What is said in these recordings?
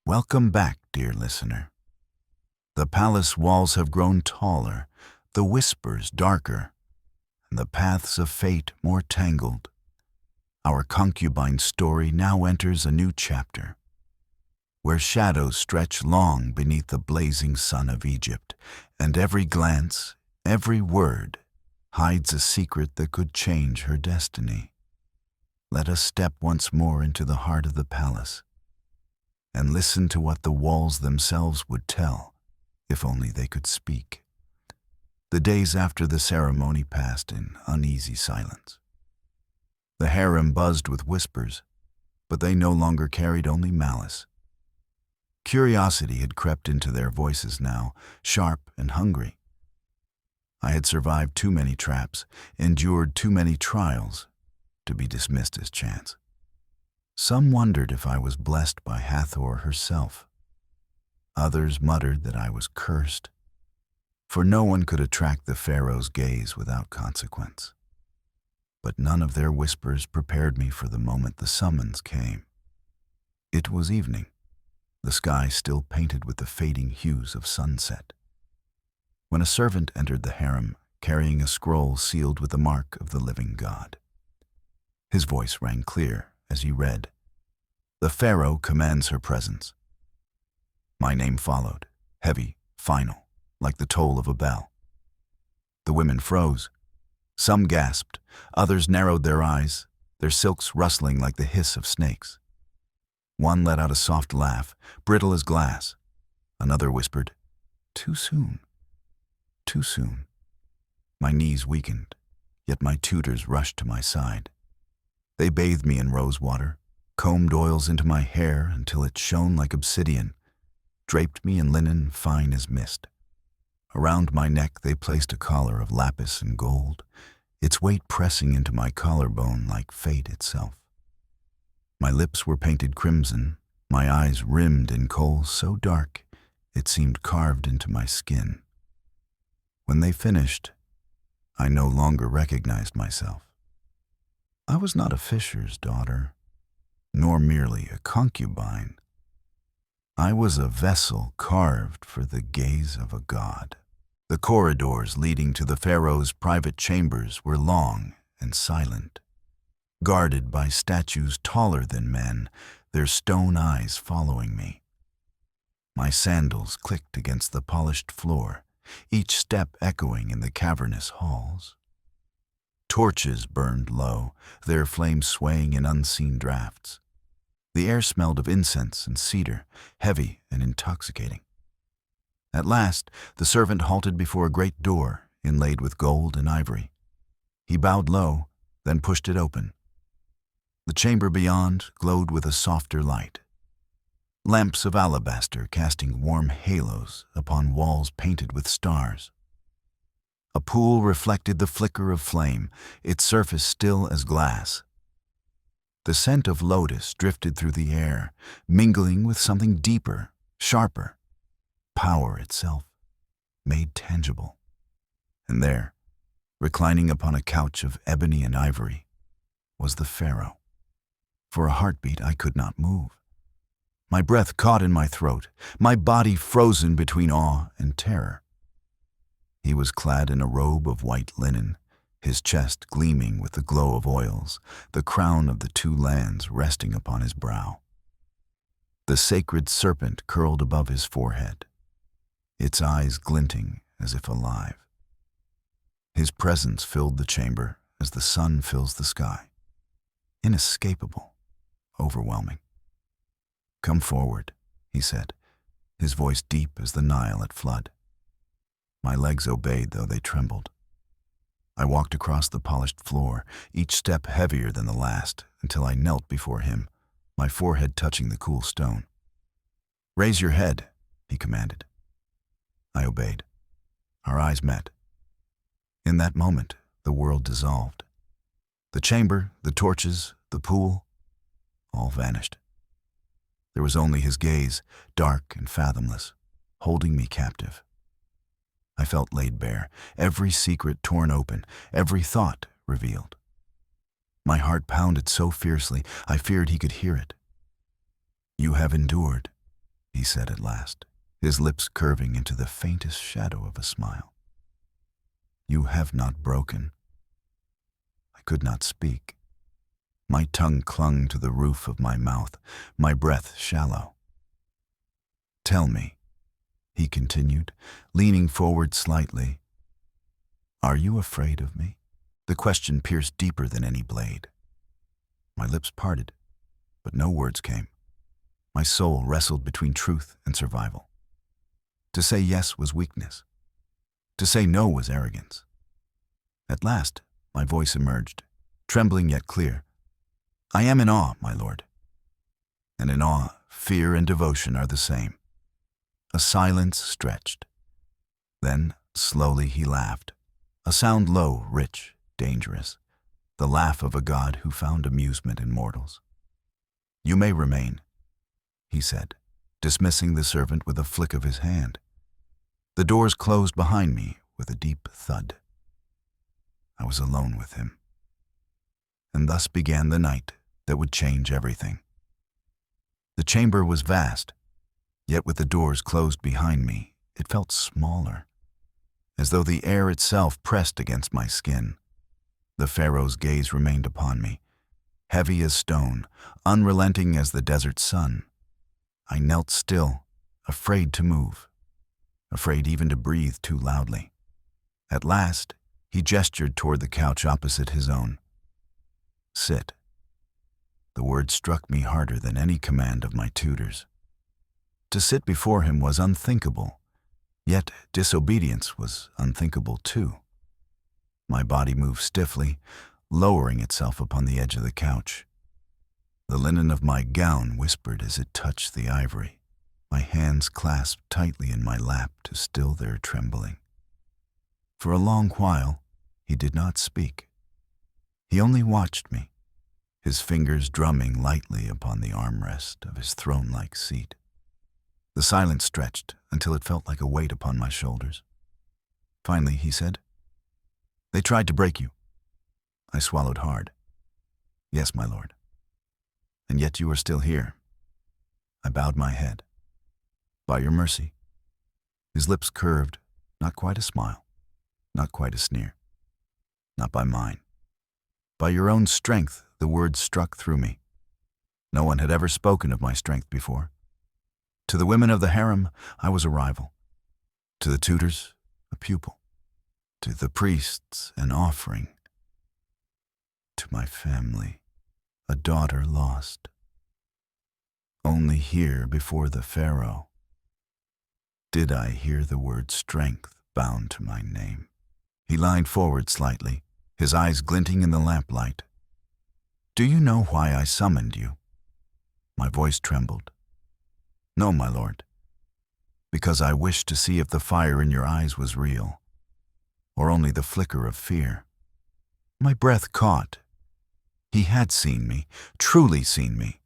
Welcome back, dear listener. The palace walls have grown taller, the whispers darker, and the paths of fate more tangled. Our concubine story now enters a new chapter, where shadows stretch long beneath the blazing sun of Egypt, and every glance, every word, hides a secret that could change her destiny. Let us step once more into the heart of the palace, and listen to what the walls themselves would tell, if only they could speak. The days after the ceremony passed in uneasy silence. The harem buzzed with whispers, but they no longer carried only malice. Curiosity had crept into their voices now, sharp and hungry. I had survived too many traps, endured too many trials, to be dismissed as chance. Some wondered if I was blessed by Hathor herself. Others muttered that I was cursed, for no one could attract the Pharaoh's gaze without consequence. But none of their whispers prepared me for the moment the summons came. It was evening, the sky still painted with the fading hues of sunset, when a servant entered the harem carrying a scroll sealed with the mark of the living God. His voice rang clear as he read, "The Pharaoh commands her presence." My name followed, heavy, final, like the toll of a bell. The women froze. Some gasped, others narrowed their eyes, their silks rustling like the hiss of snakes. One let out a soft laugh, brittle as glass. Another whispered, "Too soon, too soon." My knees weakened, yet my tutors rushed to my side. They bathed me in rose water, combed oils into my hair until it shone like obsidian, draped me in linen fine as mist. Around my neck they placed a collar of lapis and gold, its weight pressing into my collarbone like fate itself. My lips were painted crimson, my eyes rimmed in kohl so dark it seemed carved into my skin. When they finished, I no longer recognized myself. I was not a fisher's daughter, nor merely a concubine. I was a vessel carved for the gaze of a god. The corridors leading to the Pharaoh's private chambers were long and silent, guarded by statues taller than men, their stone eyes following me. My sandals clicked against the polished floor, each step echoing in the cavernous halls. Torches burned low, their flames swaying in unseen drafts. The air smelled of incense and cedar, heavy and intoxicating. At last, the servant halted before a great door inlaid with gold and ivory. He bowed low, then pushed it open. The chamber beyond glowed with a softer light, lamps of alabaster casting warm halos upon walls painted with stars. A pool reflected the flicker of flame, its surface still as glass. The scent of lotus drifted through the air, mingling with something deeper, sharper, power itself, made tangible. And there, reclining upon a couch of ebony and ivory, was the Pharaoh. For a heartbeat I could not move. My breath caught in my throat, my body frozen between awe and terror. He was clad in a robe of white linen, his chest gleaming with the glow of oils, the crown of the two lands resting upon his brow. The sacred serpent curled above his forehead, its eyes glinting as if alive. His presence filled the chamber as the sun fills the sky, inescapable, overwhelming. "Come forward," he said, his voice deep as the Nile at flood. My legs obeyed, though they trembled. I walked across the polished floor, each step heavier than the last, until I knelt before him, my forehead touching the cool stone. "Raise your head," he commanded. I obeyed. Our eyes met. In that moment, the world dissolved. The chamber, the torches, the pool, all vanished. There was only his gaze, dark and fathomless, holding me captive. I felt laid bare, every secret torn open, every thought revealed. My heart pounded so fiercely, I feared he could hear it. "You have endured," he said at last, his lips curving into the faintest shadow of a smile. You have not broken. I could not speak. My tongue clung to the roof of my mouth, my breath shallow. Tell me, he continued, leaning forward slightly. Are you afraid of me? The question pierced deeper than any blade. My lips parted, but no words came. My soul wrestled between truth and survival. To say yes was weakness. To say no was arrogance. At last, my voice emerged, trembling yet clear. I am in awe, my lord. And in awe, fear and devotion are the same. A silence stretched. Then, slowly he laughed, a sound low, rich, dangerous, the laugh of a god who found amusement in mortals. You may remain, he said, dismissing the servant with a flick of his hand. The doors closed behind me with a deep thud. I was alone with him. And thus began the night that would change everything. The chamber was vast, yet with the doors closed behind me, it felt smaller, as though the air itself pressed against my skin. The Pharaoh's gaze remained upon me, heavy as stone, unrelenting as the desert sun. I knelt still, afraid to move, afraid even to breathe too loudly. At last, he gestured toward the couch opposite his own. Sit. The word struck me harder than any command of my tutors. To sit before him was unthinkable, yet disobedience was unthinkable too. My body moved stiffly, lowering itself upon the edge of the couch. The linen of my gown whispered as it touched the ivory, my hands clasped tightly in my lap to still their trembling. For a long while, he did not speak. He only watched me, his fingers drumming lightly upon the armrest of his throne-like seat. The silence stretched until it felt like a weight upon my shoulders. Finally, he said, They tried to break you. I swallowed hard. Yes, my lord. And yet you are still here. I bowed my head. By your mercy. His lips curved, not quite a smile, not quite a sneer. Not by mine. By your own strength, the words struck through me. No one had ever spoken of my strength before. To the women of the harem, I was a rival. To the tutors, a pupil. To the priests, an offering. To my family, a daughter lost. Only here before the Pharaoh did I hear the word strength bound to my name. He leaned forward slightly, his eyes glinting in the lamplight. Do you know why I summoned you? My voice trembled. No, my lord. Because I wished to see if the fire in your eyes was real, or only the flicker of fear. My breath caught. He had seen me, truly seen me.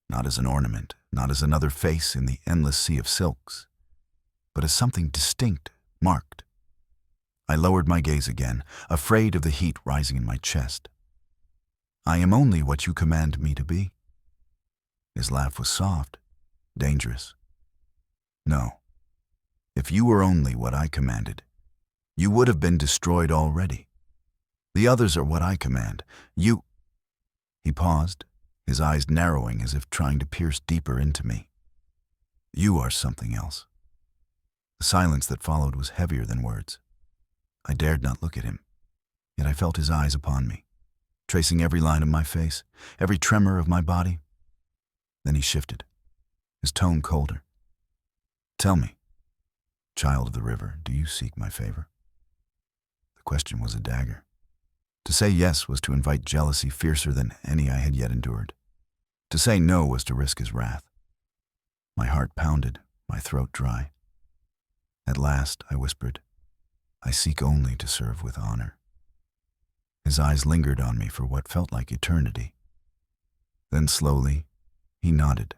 Not as an ornament, not as another face in the endless sea of silks, but as something distinct, marked. I lowered my gaze again, afraid of the heat rising in my chest. I am only what you command me to be. His laugh was soft, dangerous. No, if you were only what I commanded, you would have been destroyed already. The others are what I command. You... He paused, his eyes narrowing as if trying to pierce deeper into me. You are something else. The silence that followed was heavier than words. I dared not look at him, yet I felt his eyes upon me, tracing every line of my face, every tremor of my body. Then he shifted, his tone colder. Tell me, child of the river, do you seek my favor? The question was a dagger. To say yes was to invite jealousy fiercer than any I had yet endured. To say no was to risk his wrath. My heart pounded, my throat dry. At last, I whispered, I seek only to serve with honor. His eyes lingered on me for what felt like eternity. Then slowly, he nodded.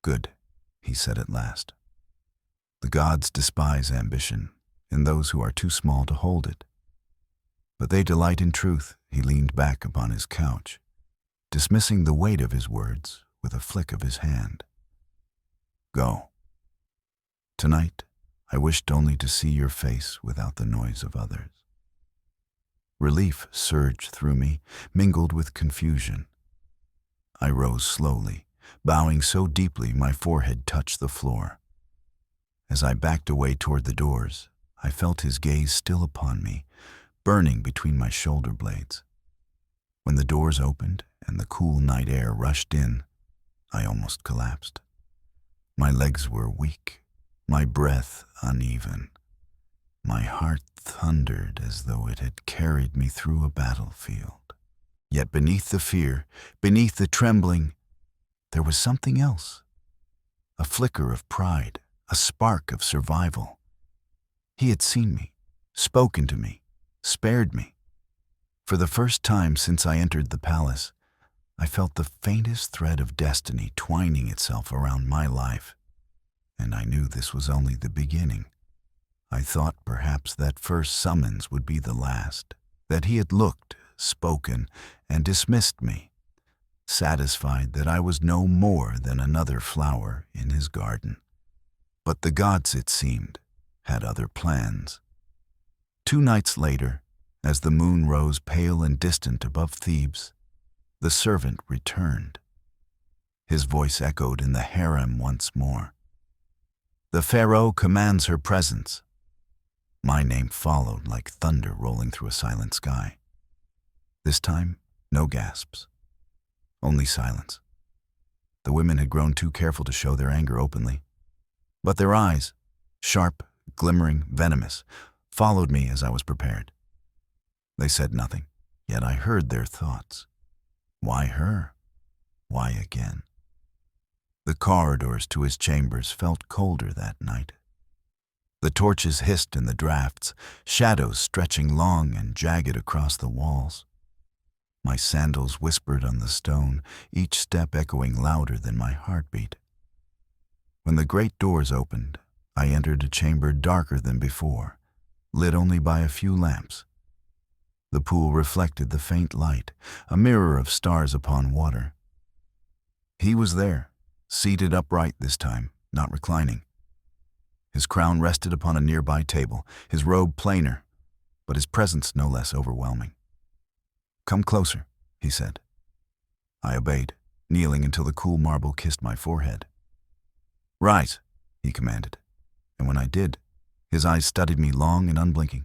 Good, he said at last. The gods despise ambition in those who are too small to hold it. But they delight in truth. He leaned back upon his couch, dismissing the weight of his words with a flick of his hand. Go. Tonight, I wished only to see your face without the noise of others. Relief surged through me, mingled with confusion. I rose slowly, bowing so deeply my forehead touched the floor. As I backed away toward the doors, I felt his gaze still upon me, burning between my shoulder blades. When the doors opened and the cool night air rushed in, I almost collapsed. My legs were weak, my breath uneven. My heart thundered as though it had carried me through a battlefield. Yet beneath the fear, beneath the trembling, there was something else. A flicker of pride, a spark of survival. He had seen me, spoken to me, spared me. For the first time since I entered the palace, I felt the faintest thread of destiny twining itself around my life. And I knew this was only the beginning. I thought perhaps that first summons would be the last, that he had looked, spoken, and dismissed me, satisfied that I was no more than another flower in his garden. But the gods, it seemed, had other plans. 2 nights later, as the moon rose pale and distant above Thebes, the servant returned. His voice echoed in the harem once more. The Pharaoh commands her presence. My name followed like thunder rolling through a silent sky. This time, no gasps, only silence. The women had grown too careful to show their anger openly. But their eyes, sharp, glimmering, venomous, followed me as I was prepared. They said nothing, yet I heard their thoughts. Why her? Why again? The corridors to his chambers felt colder that night. The torches hissed in the drafts, shadows stretching long and jagged across the walls. My sandals whispered on the stone, each step echoing louder than my heartbeat. When the great doors opened, I entered a chamber darker than before, lit only by a few lamps. The pool reflected the faint light, a mirror of stars upon water. He was there, seated upright this time, not reclining. His crown rested upon a nearby table, his robe plainer, but his presence no less overwhelming. "Come closer," he said. I obeyed, kneeling until the cool marble kissed my forehead. "Rise," he commanded, and when I did, his eyes studied me long and unblinking.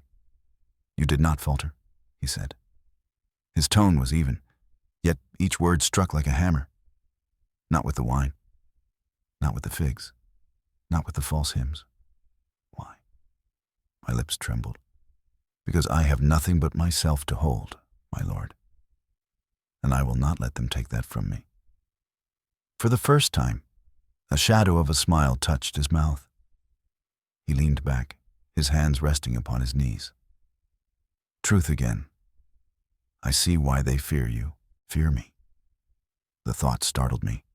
"You did not falter," he said. His tone was even, yet each word struck like a hammer. "Not with the wine, not with the figs, not with the false hymns." Why? My lips trembled. "Because I have nothing but myself to hold, my lord, and I will not let them take that from me." For the first time, a shadow of a smile touched his mouth. He leaned back, his hands resting upon his knees. "Truth again. I see why they fear you, fear me." The thought startled me.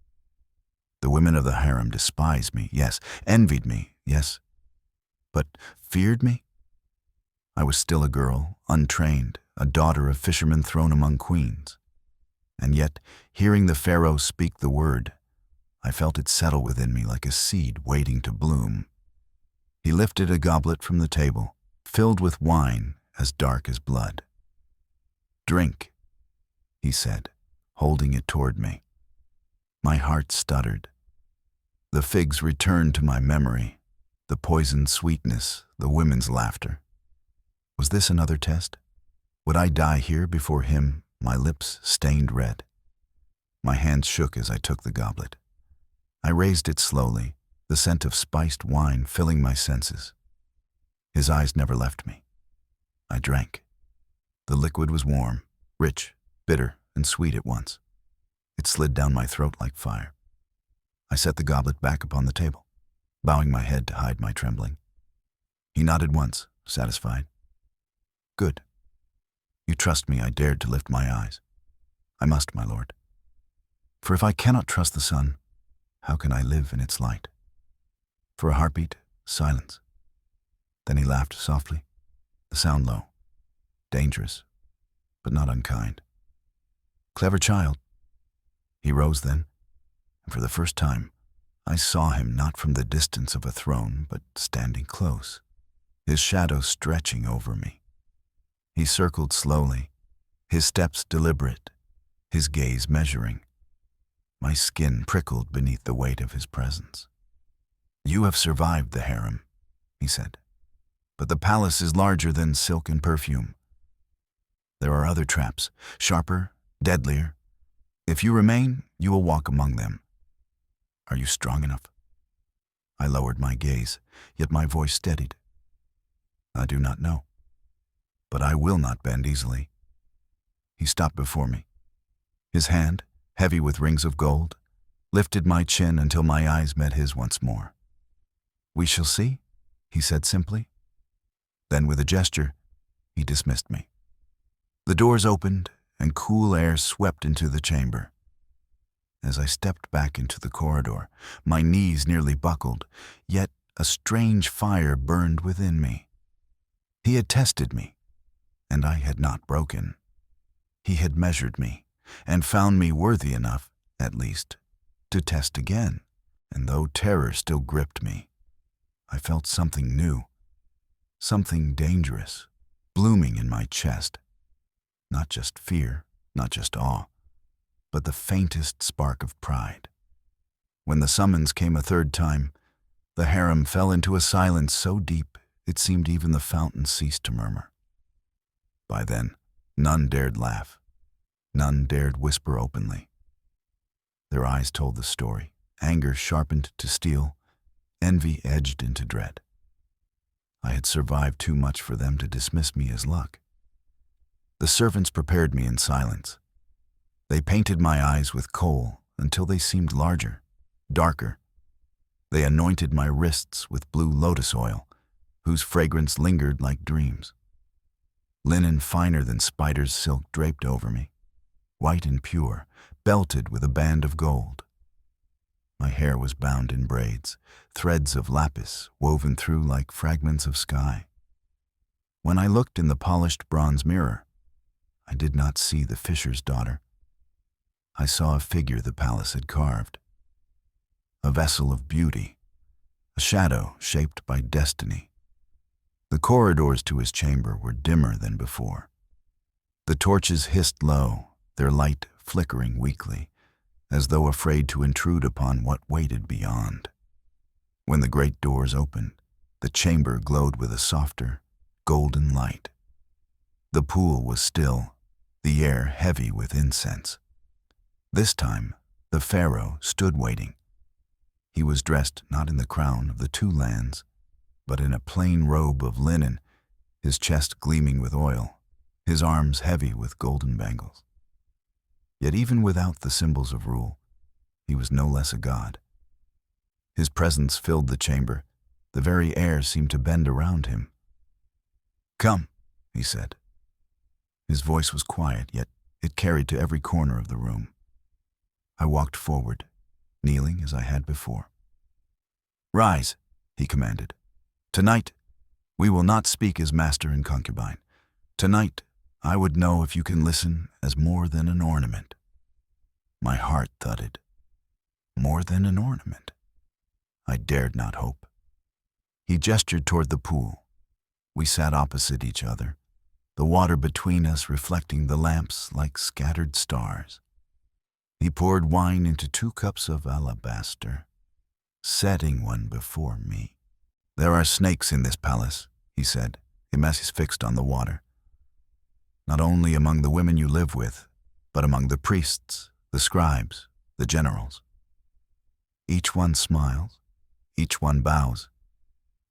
The women of the harem despised me, yes, envied me, yes, but feared me? I was still a girl, untrained, a daughter of fishermen thrown among queens. And yet, hearing the Pharaoh speak the word, I felt it settle within me like a seed waiting to bloom. He lifted a goblet from the table, filled with wine as dark as blood. "Drink," he said, holding it toward me. My heart stuttered. The figs returned to my memory, the poisoned sweetness, the women's laughter. Was this another test? Would I die here before him, my lips stained red? My hands shook as I took the goblet. I raised it slowly, the scent of spiced wine filling my senses. His eyes never left me. I drank. The liquid was warm, rich, bitter, and sweet at once. It slid down my throat like fire. I set the goblet back upon the table, bowing my head to hide my trembling. He nodded once, satisfied. "Good. You trust me I dared to lift my eyes. I must, my lord. For if I cannot trust the sun, how can I live in its light?" For a heartbeat, silence. Then he laughed softly, the sound low, dangerous, but not unkind. "Clever child." He rose then, and for the first time, I saw him not from the distance of a throne, but standing close, his shadow stretching over me. He circled slowly, his steps deliberate, his gaze measuring. My skin prickled beneath the weight of his presence. "You have survived the harem," he said, "but the palace is larger than silk and perfume. There are other traps, sharper, deadlier. If you remain, you will walk among them. Are you strong enough?" I lowered my gaze, yet my voice steadied. "I do not know, but I will not bend easily." He stopped before me. His hand, heavy with rings of gold, lifted my chin until my eyes met his once more. "We shall see," he said simply. Then with a gesture, he dismissed me. The doors opened and cool air swept into the chamber. As I stepped back into the corridor, my knees nearly buckled, yet a strange fire burned within me. He had tested me, and I had not broken. He had measured me, and found me worthy enough, at least, to test again. And though terror still gripped me, I felt something new, something dangerous, blooming in my chest. Not just fear, not just awe, but the faintest spark of pride. When the summons came a third time, the harem fell into a silence so deep it seemed even the fountain ceased to murmur. By then, none dared laugh. None dared whisper openly. Their eyes told the story, anger sharpened to steel, envy edged into dread. I had survived too much for them to dismiss me as luck. The servants prepared me in silence. They painted my eyes with kohl until they seemed larger, darker. They anointed my wrists with blue lotus oil, whose fragrance lingered like dreams. Linen finer than spider's silk draped over me, white and pure, belted with a band of gold. My hair was bound in braids, threads of lapis woven through like fragments of sky. When I looked in the polished bronze mirror, I did not see the fisher's daughter. I saw a figure the palace had carved, a vessel of beauty, a shadow shaped by destiny. The corridors to his chamber were dimmer than before. The torches hissed low, their light flickering weakly, as though afraid to intrude upon what waited beyond. When the great doors opened, the chamber glowed with a softer, golden light. The pool was still, the air heavy with incense. This time, the Pharaoh stood waiting. He was dressed not in the crown of the two lands, but in a plain robe of linen, his chest gleaming with oil, his arms heavy with golden bangles. Yet even without the symbols of rule, he was no less a god. His presence filled the chamber. The very air seemed to bend around him. "Come," he said. His voice was quiet, yet it carried to every corner of the room. I walked forward, kneeling as I had before. "Rise," he commanded. "Tonight, we will not speak as master and concubine. Tonight, I would know if you can listen as more than an ornament." My heart thudded. More than an ornament? I dared not hope. He gestured toward the pool. We sat opposite each other, the water between us reflecting the lamps like scattered stars. He poured wine into 2 cups of alabaster, setting one before me. "There are snakes in this palace," he said, his eyes fixed on the water. "Not only among the women you live with, but among the priests, the scribes, the generals. Each one smiles, each one bows,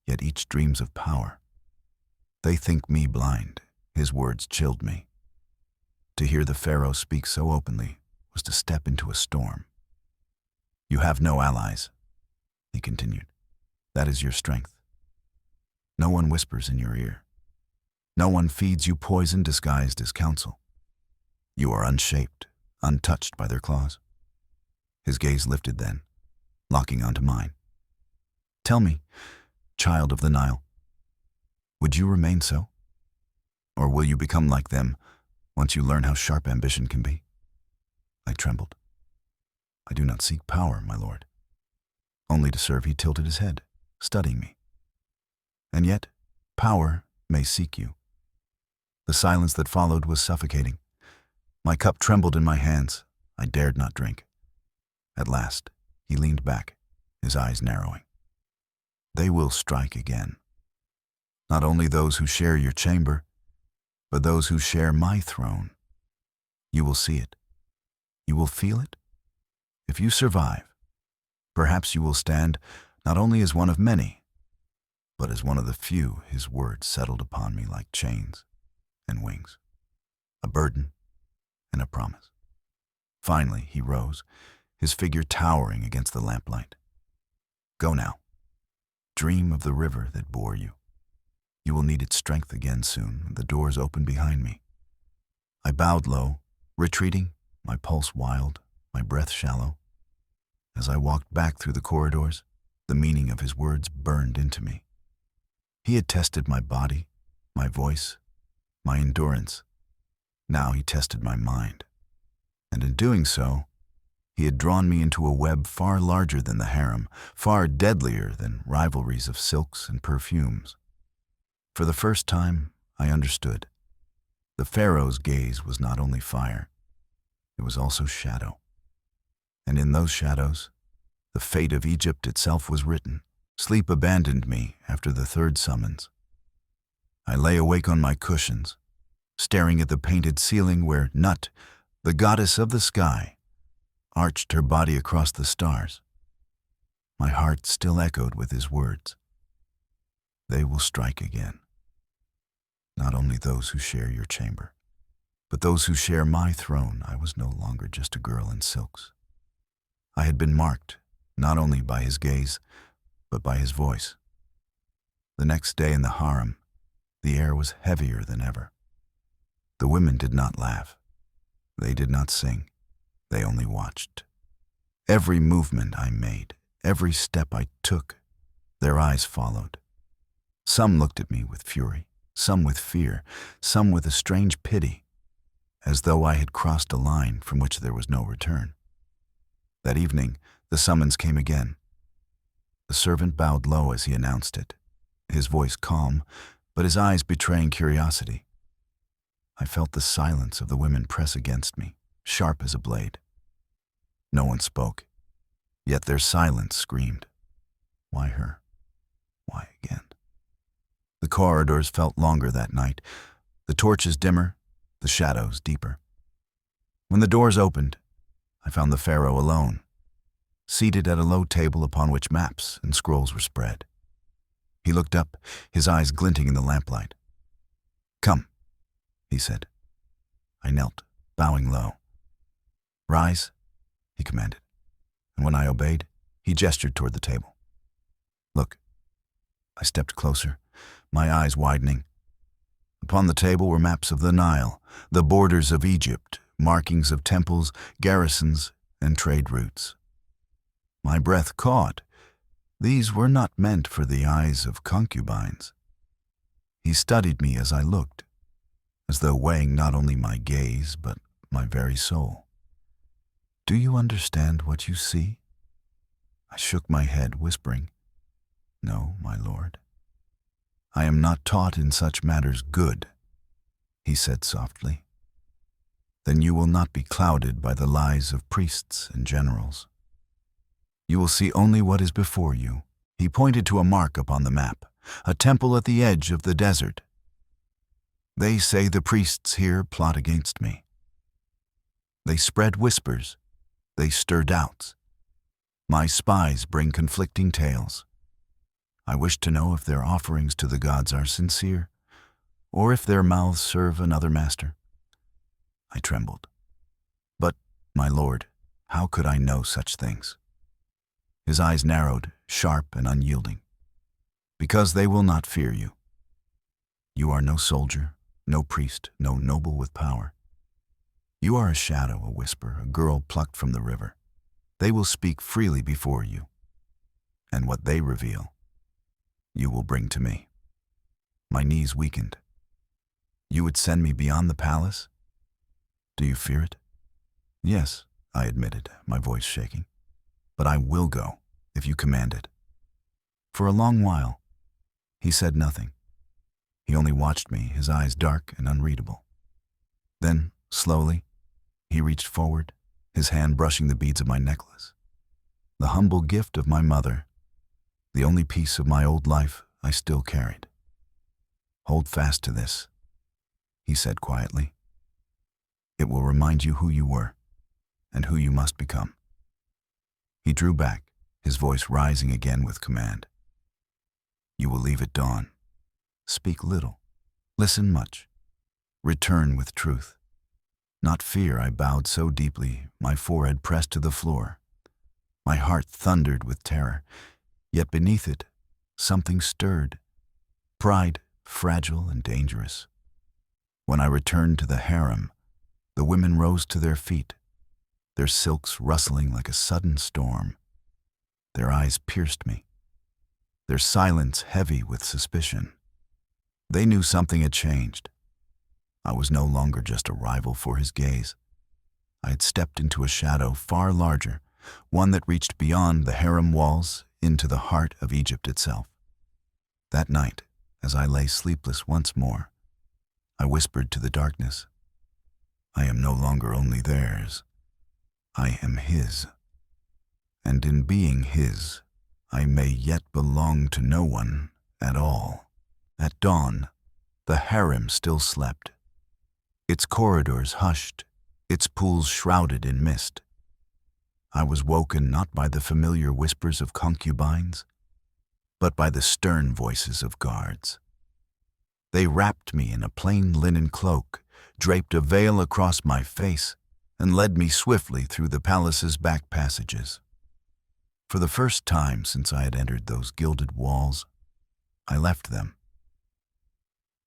yet each dreams of power. They think me blind." His words chilled me. To hear the Pharaoh speak so openly was to step into a storm. "You have no allies," he continued. "That is your strength. No one whispers in your ear. No one feeds you poison disguised as counsel. You are unshaped, untouched by their claws." His gaze lifted then, locking onto mine. "Tell me, child of the Nile, would you remain so? Or will you become like them once you learn how sharp ambition can be?" I trembled. "I do not seek power, my lord." Only to serve, he tilted his head, studying me. And yet, power may seek you. The silence that followed was suffocating. My cup trembled in my hands. I dared not drink. At last, he leaned back, his eyes narrowing. They will strike again. Not only those who share your chamber, but those who share my throne. You will see it. You will feel it. If you survive, perhaps you will stand not only as one of many, but as one of the few. His words settled upon me like chains and wings, a burden and a promise. Finally, he rose, his figure towering against the lamplight. Go now. Dream of the river that bore you. You will need its strength again soon. The doors opened behind me. I bowed low, retreating, my pulse wild, my breath shallow. As I walked back through the corridors, the meaning of his words burned into me. He had tested my body, my voice, my endurance. Now he tested my mind. And in doing so, he had drawn me into a web far larger than the harem, far deadlier than rivalries of silks and perfumes. For the first time, I understood. The Pharaoh's gaze was not only fire, it was also shadow. And in those shadows, the fate of Egypt itself was written. Sleep abandoned me after the third summons. I lay awake on my cushions, staring at the painted ceiling where Nut, the goddess of the sky, arched her body across the stars. My heart still echoed with his words. They will strike again. Not only those who share your chamber, but those who share my throne. I was no longer just a girl in silks. I had been marked, not only by his gaze, but by his voice. The next day in the harem, the air was heavier than ever. The women did not laugh. They did not sing. They only watched. Every movement I made, every step I took, their eyes followed. Some looked at me with fury, some with fear, some with a strange pity, as though I had crossed a line from which there was no return. That evening, the summons came again. The servant bowed low as he announced it, his voice calm, but his eyes betraying curiosity. I felt the silence of the women press against me, sharp as a blade. No one spoke, yet their silence screamed. Why her? Why again? The corridors felt longer that night, the torches dimmer, the shadows deeper. When the doors opened, I found the Pharaoh alone, seated at a low table upon which maps and scrolls were spread. He looked up, his eyes glinting in the lamplight. Come, he said. I knelt, bowing low. Rise, he commanded, and when I obeyed, he gestured toward the table. Look. I stepped closer, my eyes widening. Upon the table were maps of the Nile, the borders of Egypt, markings of temples, garrisons, and trade routes. My breath caught. These were not meant for the eyes of concubines. He studied me as I looked, as though weighing not only my gaze, but my very soul. Do you understand what you see? I shook my head, whispering, No, my lord. I am not taught in such matters good, he said softly. Then you will not be clouded by the lies of priests and generals. You will see only what is before you. He pointed to a mark upon the map, a temple at the edge of the desert. They say the priests here plot against me. They spread whispers. They stir doubts. My spies bring conflicting tales. I wish to know if their offerings to the gods are sincere, or if their mouths serve another master. I trembled. But, my lord, how could I know such things? His eyes narrowed, sharp and unyielding. Because they will not fear you. You are no soldier, no priest, no noble with power. You are a shadow, a whisper, a girl plucked from the river. They will speak freely before you. And what they reveal, you will bring to me. My knees weakened. You would send me beyond the palace? Do you fear it? Yes, I admitted, my voice shaking. But I will go, if you command it." For a long while, he said nothing. He only watched me, his eyes dark and unreadable. Then, slowly, he reached forward, his hand brushing the beads of my necklace. The humble gift of my mother, the only piece of my old life I still carried. "Hold fast to this," he said quietly. "It will remind you who you were and who you must become." He drew back, his voice rising again with command. "You will leave at dawn. Speak little. Listen much. Return with truth." Not fear, I bowed so deeply, my forehead pressed to the floor. My heart thundered with terror, yet beneath it, something stirred. Pride, fragile and dangerous. When I returned to the harem, the women rose to their feet, their silks rustling like a sudden storm. Their eyes pierced me, their silence heavy with suspicion. They knew something had changed. I was no longer just a rival for his gaze. I had stepped into a shadow far larger, one that reached beyond the harem walls into the heart of Egypt itself. That night, as I lay sleepless once more, I whispered to the darkness, "I am no longer only theirs. I am his. And in being his, I may yet belong to no one at all." At dawn, the harem still slept. Its corridors hushed, its pools shrouded in mist. I was woken not by the familiar whispers of concubines, but by the stern voices of guards. They wrapped me in a plain linen cloak, draped a veil across my face, and led me swiftly through the palace's back passages. For the first time since I had entered those gilded walls, I left them.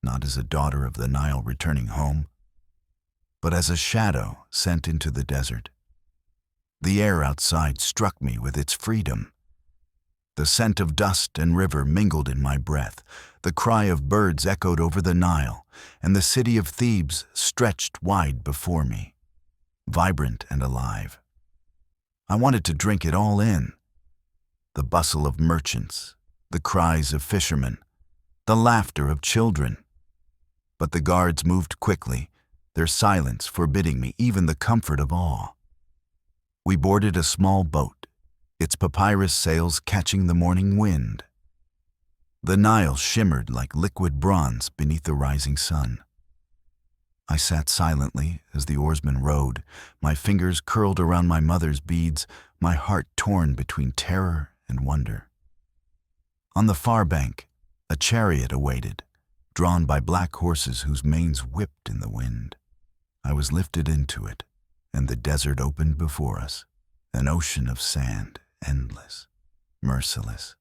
Not as a daughter of the Nile returning home, but as a shadow sent into the desert. The air outside struck me with its freedom. The scent of dust and river mingled in my breath, the cry of birds echoed over the Nile, and the city of Thebes stretched wide before me, vibrant and alive. I wanted to drink it all in. The bustle of merchants, the cries of fishermen, the laughter of children. But the guards moved quickly, their silence forbidding me even the comfort of awe. We boarded a small boat, its papyrus sails catching the morning wind. The Nile shimmered like liquid bronze beneath the rising sun. I sat silently as the oarsman rowed, my fingers curled around my mother's beads, my heart torn between terror and wonder. On the far bank, a chariot awaited, drawn by black horses whose manes whipped in the wind. I was lifted into it, and the desert opened before us, an ocean of sand, endless, merciless.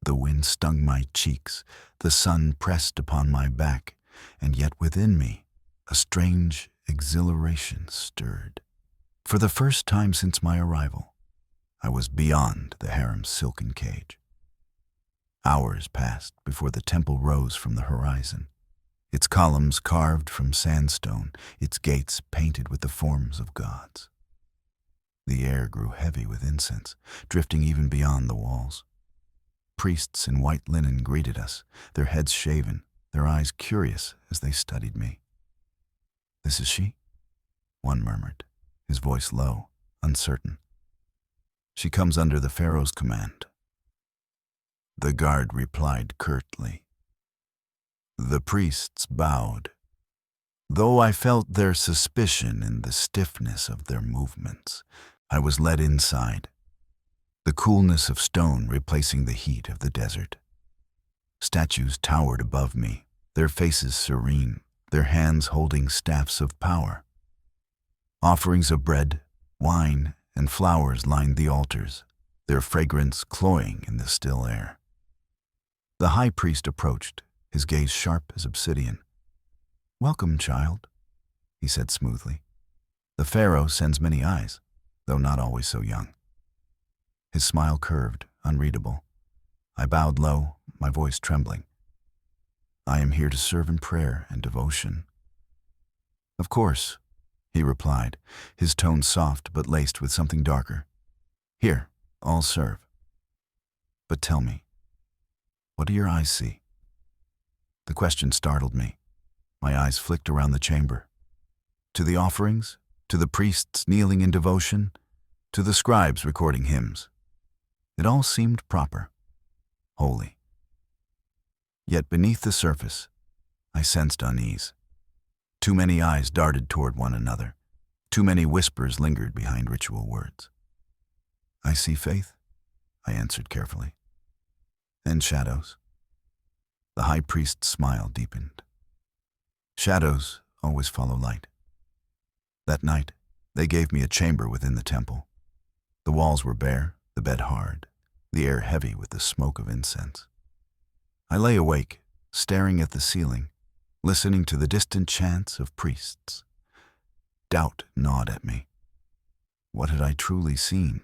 The wind stung my cheeks, the sun pressed upon my back, and yet within me, a strange exhilaration stirred. For the first time since my arrival, I was beyond the harem's silken cage. Hours passed before the temple rose from the horizon, its columns carved from sandstone, its gates painted with the forms of gods. The air grew heavy with incense, drifting even beyond the walls. Priests in white linen greeted us, their heads shaven, their eyes curious as they studied me. "This is she?" one murmured, his voice low, uncertain. "She comes under the Pharaoh's command." The guard replied curtly. The priests bowed, though I felt their suspicion in the stiffness of their movements. I was led inside, the coolness of stone replacing the heat of the desert. Statues towered above me, their faces serene, their hands holding staffs of power. Offerings of bread, wine, and flowers lined the altars, their fragrance cloying in the still air. The high priest approached, his gaze sharp as obsidian. "Welcome, child," he said smoothly. "The Pharaoh sends many eyes, though not always so young." His smile curved, unreadable. I bowed low, my voice trembling. "I am here to serve in prayer and devotion." "Of course," he replied, his tone soft but laced with something darker. "Here, I'll serve." But tell me, what do your eyes see? The question startled me. My eyes flicked around the chamber. To the offerings, to the priests kneeling in devotion, to the scribes recording hymns. It all seemed proper, holy. Yet beneath the surface, I sensed unease. Too many eyes darted toward one another. Too many whispers lingered behind ritual words. I see faith, I answered carefully. And shadows. The high priest's smile deepened. Shadows always follow light. That night, they gave me a chamber within the temple. The walls were bare, the bed hard, the air heavy with the smoke of incense. I lay awake, staring at the ceiling, listening to the distant chants of priests. Doubt gnawed at me. What had I truly seen?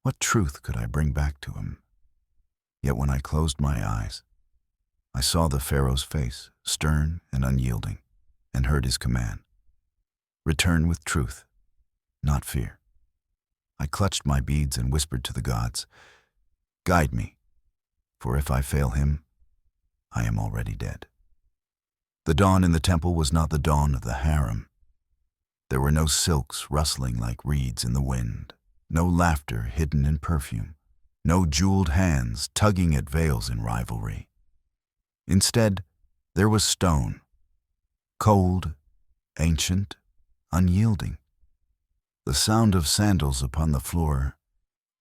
What truth could I bring back to him? Yet when I closed my eyes, I saw the Pharaoh's face, stern and unyielding, and heard his command. Return with truth, not fear. I clutched my beads and whispered to the gods, guide me, for if I fail him, I am already dead. The dawn in the temple was not the dawn of the harem. There were no silks rustling like reeds in the wind, no laughter hidden in perfume, no jeweled hands tugging at veils in rivalry. Instead, there was stone, cold, ancient, unyielding. The sound of sandals upon the floor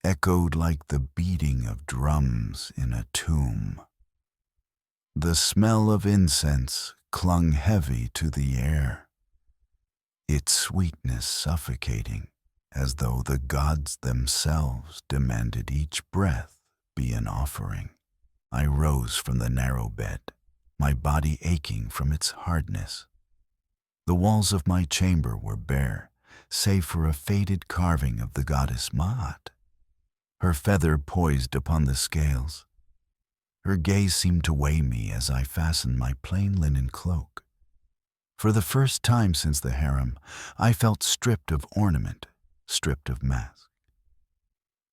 echoed like the beating of drums in a tomb. The smell of incense clung heavy to the air, its sweetness suffocating, as though the gods themselves demanded each breath be an offering. I rose from the narrow bed, my body aching from its hardness. The walls of my chamber were bare, save for a faded carving of the goddess Maat. Her feather poised upon the scales. Her gaze seemed to weigh me as I fastened my plain linen cloak. For the first time since the harem, I felt stripped of ornament, stripped of mask.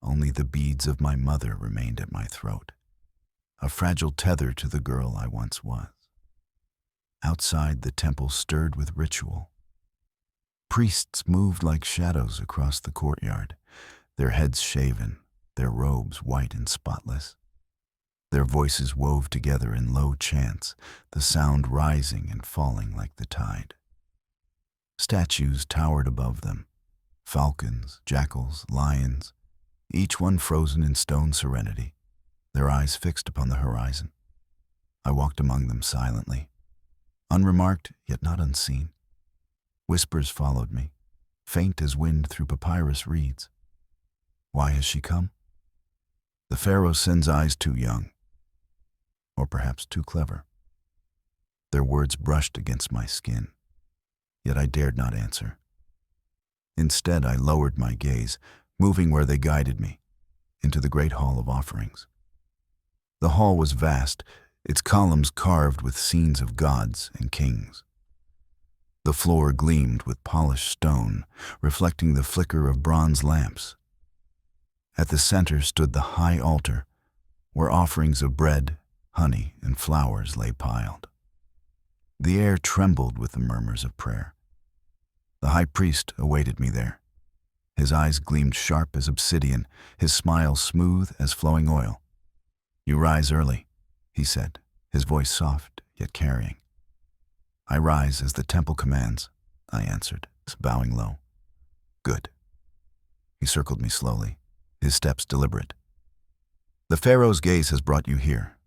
Only the beads of my mother remained at my throat, a fragile tether to the girl I once was. Outside, the temple stirred with ritual. Priests moved like shadows across the courtyard, their heads shaven, their robes white and spotless. Their voices wove together in low chants, the sound rising and falling like the tide. Statues towered above them, falcons, jackals, lions, each one frozen in stone serenity, their eyes fixed upon the horizon. I walked among them silently, unremarked yet not unseen. Whispers followed me, faint as wind through papyrus reeds. Why has she come? The Pharaoh sends eyes too young, or perhaps too clever. Their words brushed against my skin, yet I dared not answer. Instead, I lowered my gaze, moving where they guided me, into the great hall of offerings. The hall was vast, its columns carved with scenes of gods and kings. The floor gleamed with polished stone, reflecting the flicker of bronze lamps. At the center stood the high altar, where offerings of bread, honey, and flowers lay piled. The air trembled with the murmurs of prayer. The high priest awaited me there. His eyes gleamed sharp as obsidian, his smile smooth as flowing oil. "You rise early," he said, his voice soft yet carrying. "I rise as the temple commands," I answered, bowing low. "Good." He circled me slowly, his steps deliberate. "The Pharaoh's gaze has brought you here,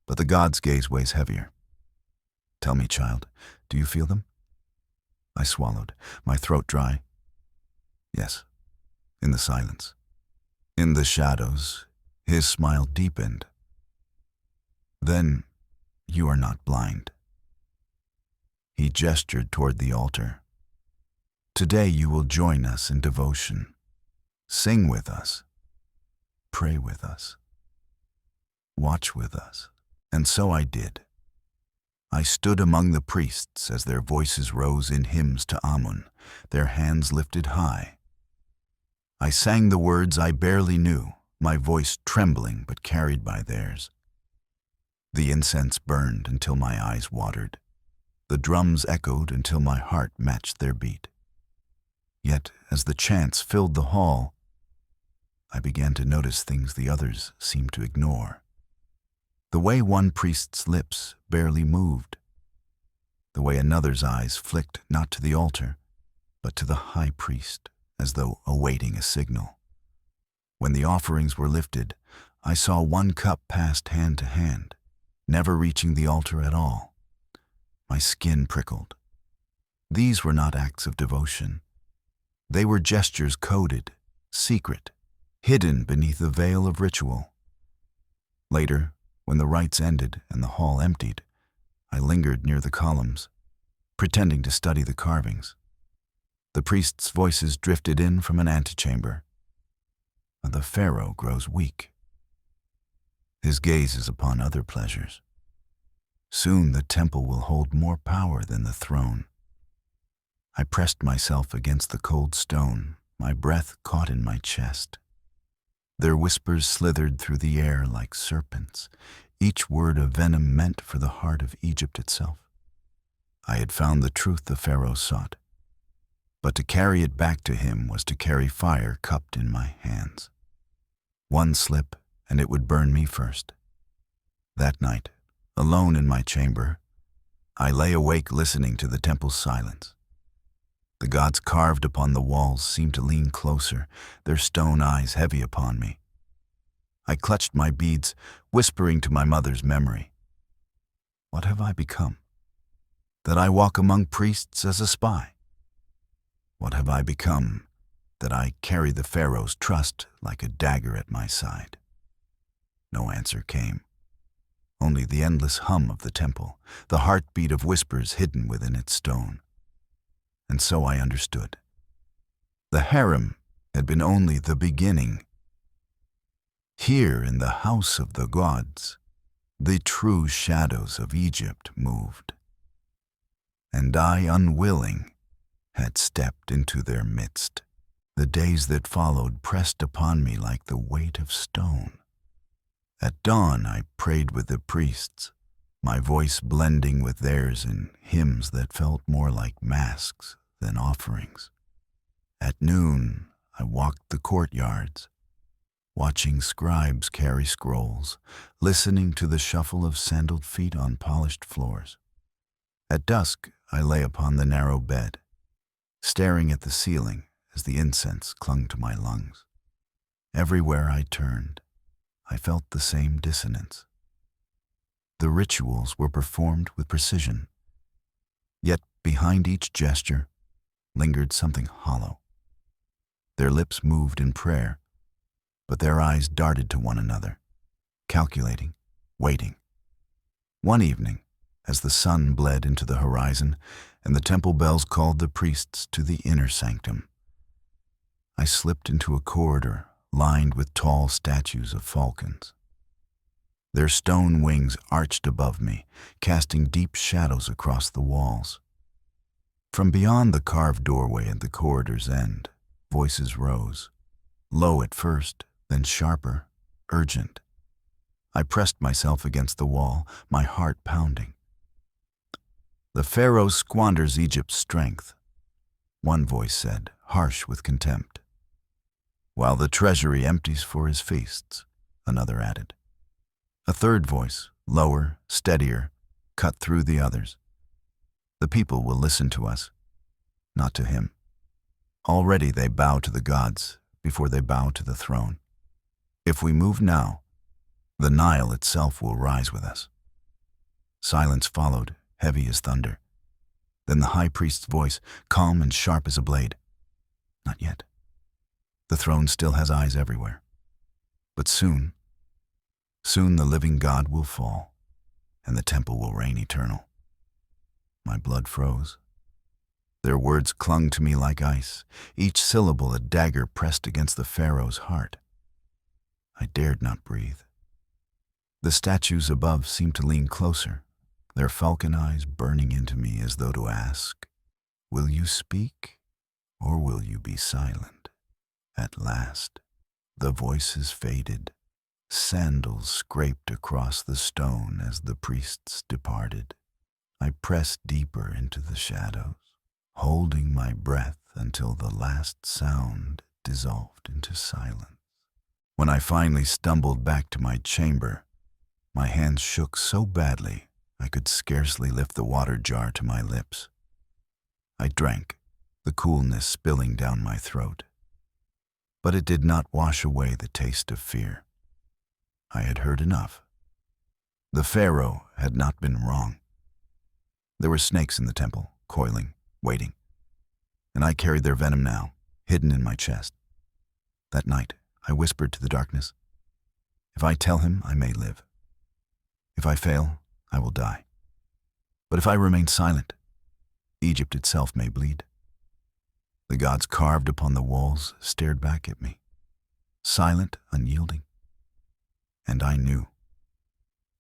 but the god's gaze weighs heavier. Tell me, child, do you feel them?" I swallowed, my throat dry. Yes, in the silence. In the shadows, his smile deepened. "Then you are not blind." He gestured toward the altar. "Today you will join us in devotion. Sing with us. Pray with us. Watch with us." And so I did. I stood among the priests as their voices rose in hymns to Amun, their hands lifted high. I sang the words I barely knew, my voice trembling but carried by theirs. The incense burned until my eyes watered. The drums echoed until my heart matched their beat. Yet, as the chants filled the hall, I began to notice things the others seemed to ignore. The way one priest's lips barely moved. The way another's eyes flicked not to the altar, but to the high priest, as though awaiting a signal. When the offerings were lifted, I saw one cup passed hand to hand, never reaching the altar at all. My skin prickled. These were not acts of devotion. They were gestures coded, secret, hidden beneath the veil of ritual. Later, when the rites ended and the hall emptied, I lingered near the columns, pretending to study the carvings. The priests' voices drifted in from an antechamber. The Pharaoh grows weak. His gaze is upon other pleasures. Soon the temple will hold more power than the throne. I pressed myself against the cold stone, my breath caught in my chest. Their whispers slithered through the air like serpents, each word a venom meant for the heart of Egypt itself. I had found the truth the Pharaoh sought, but to carry it back to him was to carry fire cupped in my hands. One slip, and it would burn me first. That night, alone in my chamber, I lay awake listening to the temple's silence. The gods carved upon the walls seemed to lean closer, their stone eyes heavy upon me. I clutched my beads, whispering to my mother's memory. What have I become? That I walk among priests as a spy? What have I become? That I carry the Pharaoh's trust like a dagger at my side? No answer came. Only the endless hum of the temple, the heartbeat of whispers hidden within its stone. And so I understood. The harem had been only the beginning. Here in the house of the gods, the true shadows of Egypt moved. And I, unwilling, had stepped into their midst. The days that followed pressed upon me like the weight of stone. At dawn I prayed with the priests, my voice blending with theirs in hymns that felt more like masks than offerings. At noon I walked the courtyards, watching scribes carry scrolls, listening to the shuffle of sandaled feet on polished floors. At dusk I lay upon the narrow bed, staring at the ceiling as the incense clung to my lungs. Everywhere I turned, I felt the same dissonance. The rituals were performed with precision, yet behind each gesture lingered something hollow. Their lips moved in prayer, but their eyes darted to one another, calculating, waiting. One evening, as the sun bled into the horizon and the temple bells called the priests to the inner sanctum, I slipped into a corridor lined with tall statues of falcons. Their stone wings arched above me, casting deep shadows across the walls. From beyond the carved doorway at the corridor's end, voices rose, low at first, then sharper, urgent. I pressed myself against the wall, my heart pounding. The Pharaoh squanders Egypt's strength, one voice said, harsh with contempt. While the treasury empties for his feasts, another added. A third voice, lower, steadier, cut through the others. The people will listen to us, not to him. Already they bow to the gods before they bow to the throne. If we move now, the Nile itself will rise with us. Silence followed, heavy as thunder. Then the high priest's voice, calm and sharp as a blade. Not yet. The throne still has eyes everywhere. But soon the living God will fall, and the temple will reign eternal. My blood froze. Their words clung to me like ice, each syllable a dagger pressed against the Pharaoh's heart. I dared not breathe. The statues above seemed to lean closer, their falcon eyes burning into me as though to ask, will you speak, or will you be silent? At last, The voices faded. Sandals scraped across the stone as the priests departed. I pressed deeper into the shadows, holding my breath until the last sound dissolved into silence. When I finally stumbled back to my chamber, my hands shook so badly I could scarcely lift the water jar to my lips. I drank, the coolness spilling down my throat. But it did not wash away the taste of fear. I had heard enough. The Pharaoh had not been wrong. There were snakes in the temple, coiling, waiting, and I carried their venom now, hidden in my chest. That night, I whispered to the darkness, "If I tell him, I may live. If I fail, I will die. But if I remain silent, Egypt itself may bleed." The gods carved upon the walls stared back at me, silent, unyielding. And I knew.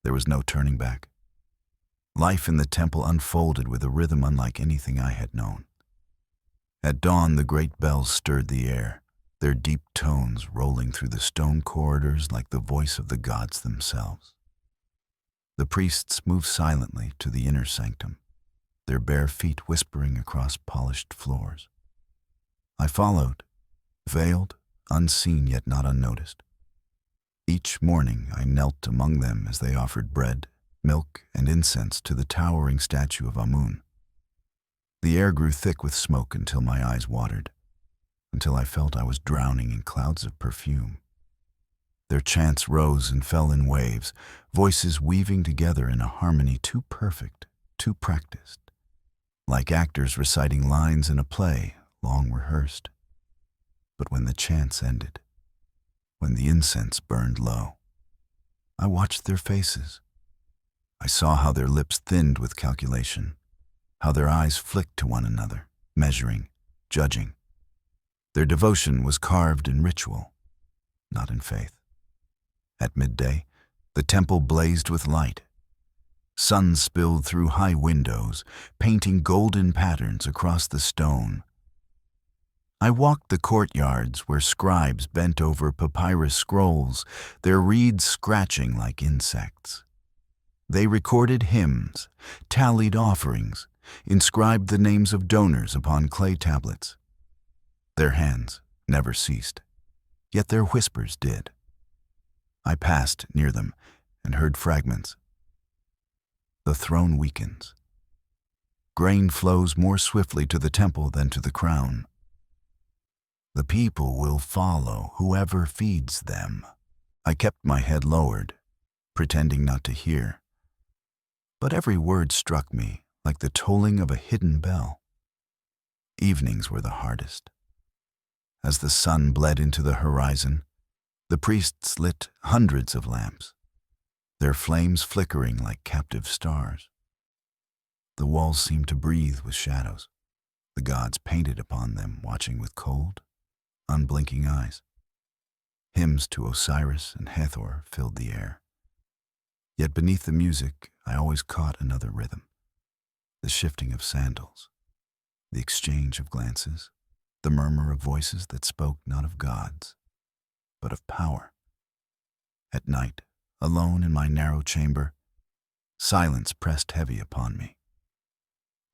There was no turning back. Life in the temple unfolded with a rhythm unlike anything I had known. At dawn, the great bells stirred the air, their deep tones rolling through the stone corridors like the voice of the gods themselves. The priests moved silently to the inner sanctum, their bare feet whispering across polished floors. I followed, veiled, unseen yet not unnoticed. Each morning I knelt among them as they offered bread, milk, and incense to the towering statue of Amun. The air grew thick with smoke until my eyes watered, until I felt I was drowning in clouds of perfume. Their chants rose and fell in waves, voices weaving together in a harmony too perfect, too practiced, like actors reciting lines in a play long rehearsed. But when the chants ended, when the incense burned low, I watched their faces. I saw how their lips thinned with calculation, how their eyes flicked to one another, measuring, judging. Their devotion was carved in ritual, not in faith. At midday, the temple blazed with light. Sun spilled through high windows, painting golden patterns across the stone. I walked the courtyards where scribes bent over papyrus scrolls, their reeds scratching like insects. They recorded hymns, tallied offerings, inscribed the names of donors upon clay tablets. Their hands never ceased, yet their whispers did. I passed near them and heard fragments. The throne weakens. Grain flows more swiftly to the temple than to the crown. The people will follow whoever feeds them. I kept my head lowered, pretending not to hear. But every word struck me like the tolling of a hidden bell. Evenings were the hardest. As the sun bled into the horizon, the priests lit hundreds of lamps, their flames flickering like captive stars. The walls seemed to breathe with shadows, the gods painted upon them, watching with cold, unblinking eyes. Hymns to Osiris and Hathor filled the air. Yet beneath the music, I always caught another rhythm, the shifting of sandals, the exchange of glances, the murmur of voices that spoke not of gods, but of power. At night, alone in my narrow chamber, silence pressed heavy upon me.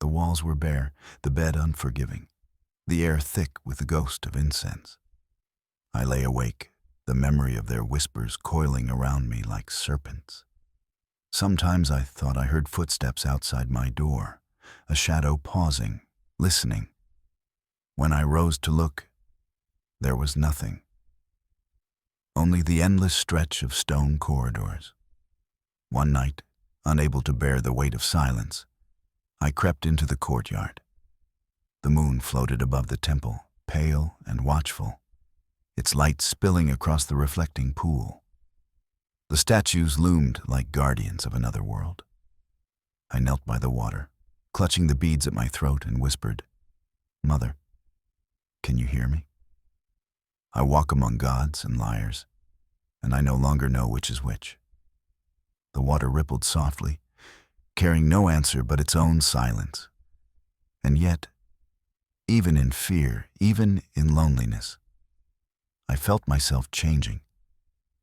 The walls were bare, the bed unforgiving, the air thick with the ghost of incense. I lay awake, the memory of their whispers coiling around me like serpents. Sometimes I thought I heard footsteps outside my door, a shadow pausing, listening. When I rose to look, there was nothing. Only the endless stretch of stone corridors. One night, unable to bear the weight of silence, I crept into the courtyard. The moon floated above the temple, pale and watchful, its light spilling across the reflecting pool. The statues loomed like guardians of another world. I knelt by the water, clutching the beads at my throat, and whispered, "Mother, can you hear me? I walk among gods and liars, and I no longer know which is which." The water rippled softly, carrying no answer but its own silence. And yet, even in fear, even in loneliness, I felt myself changing.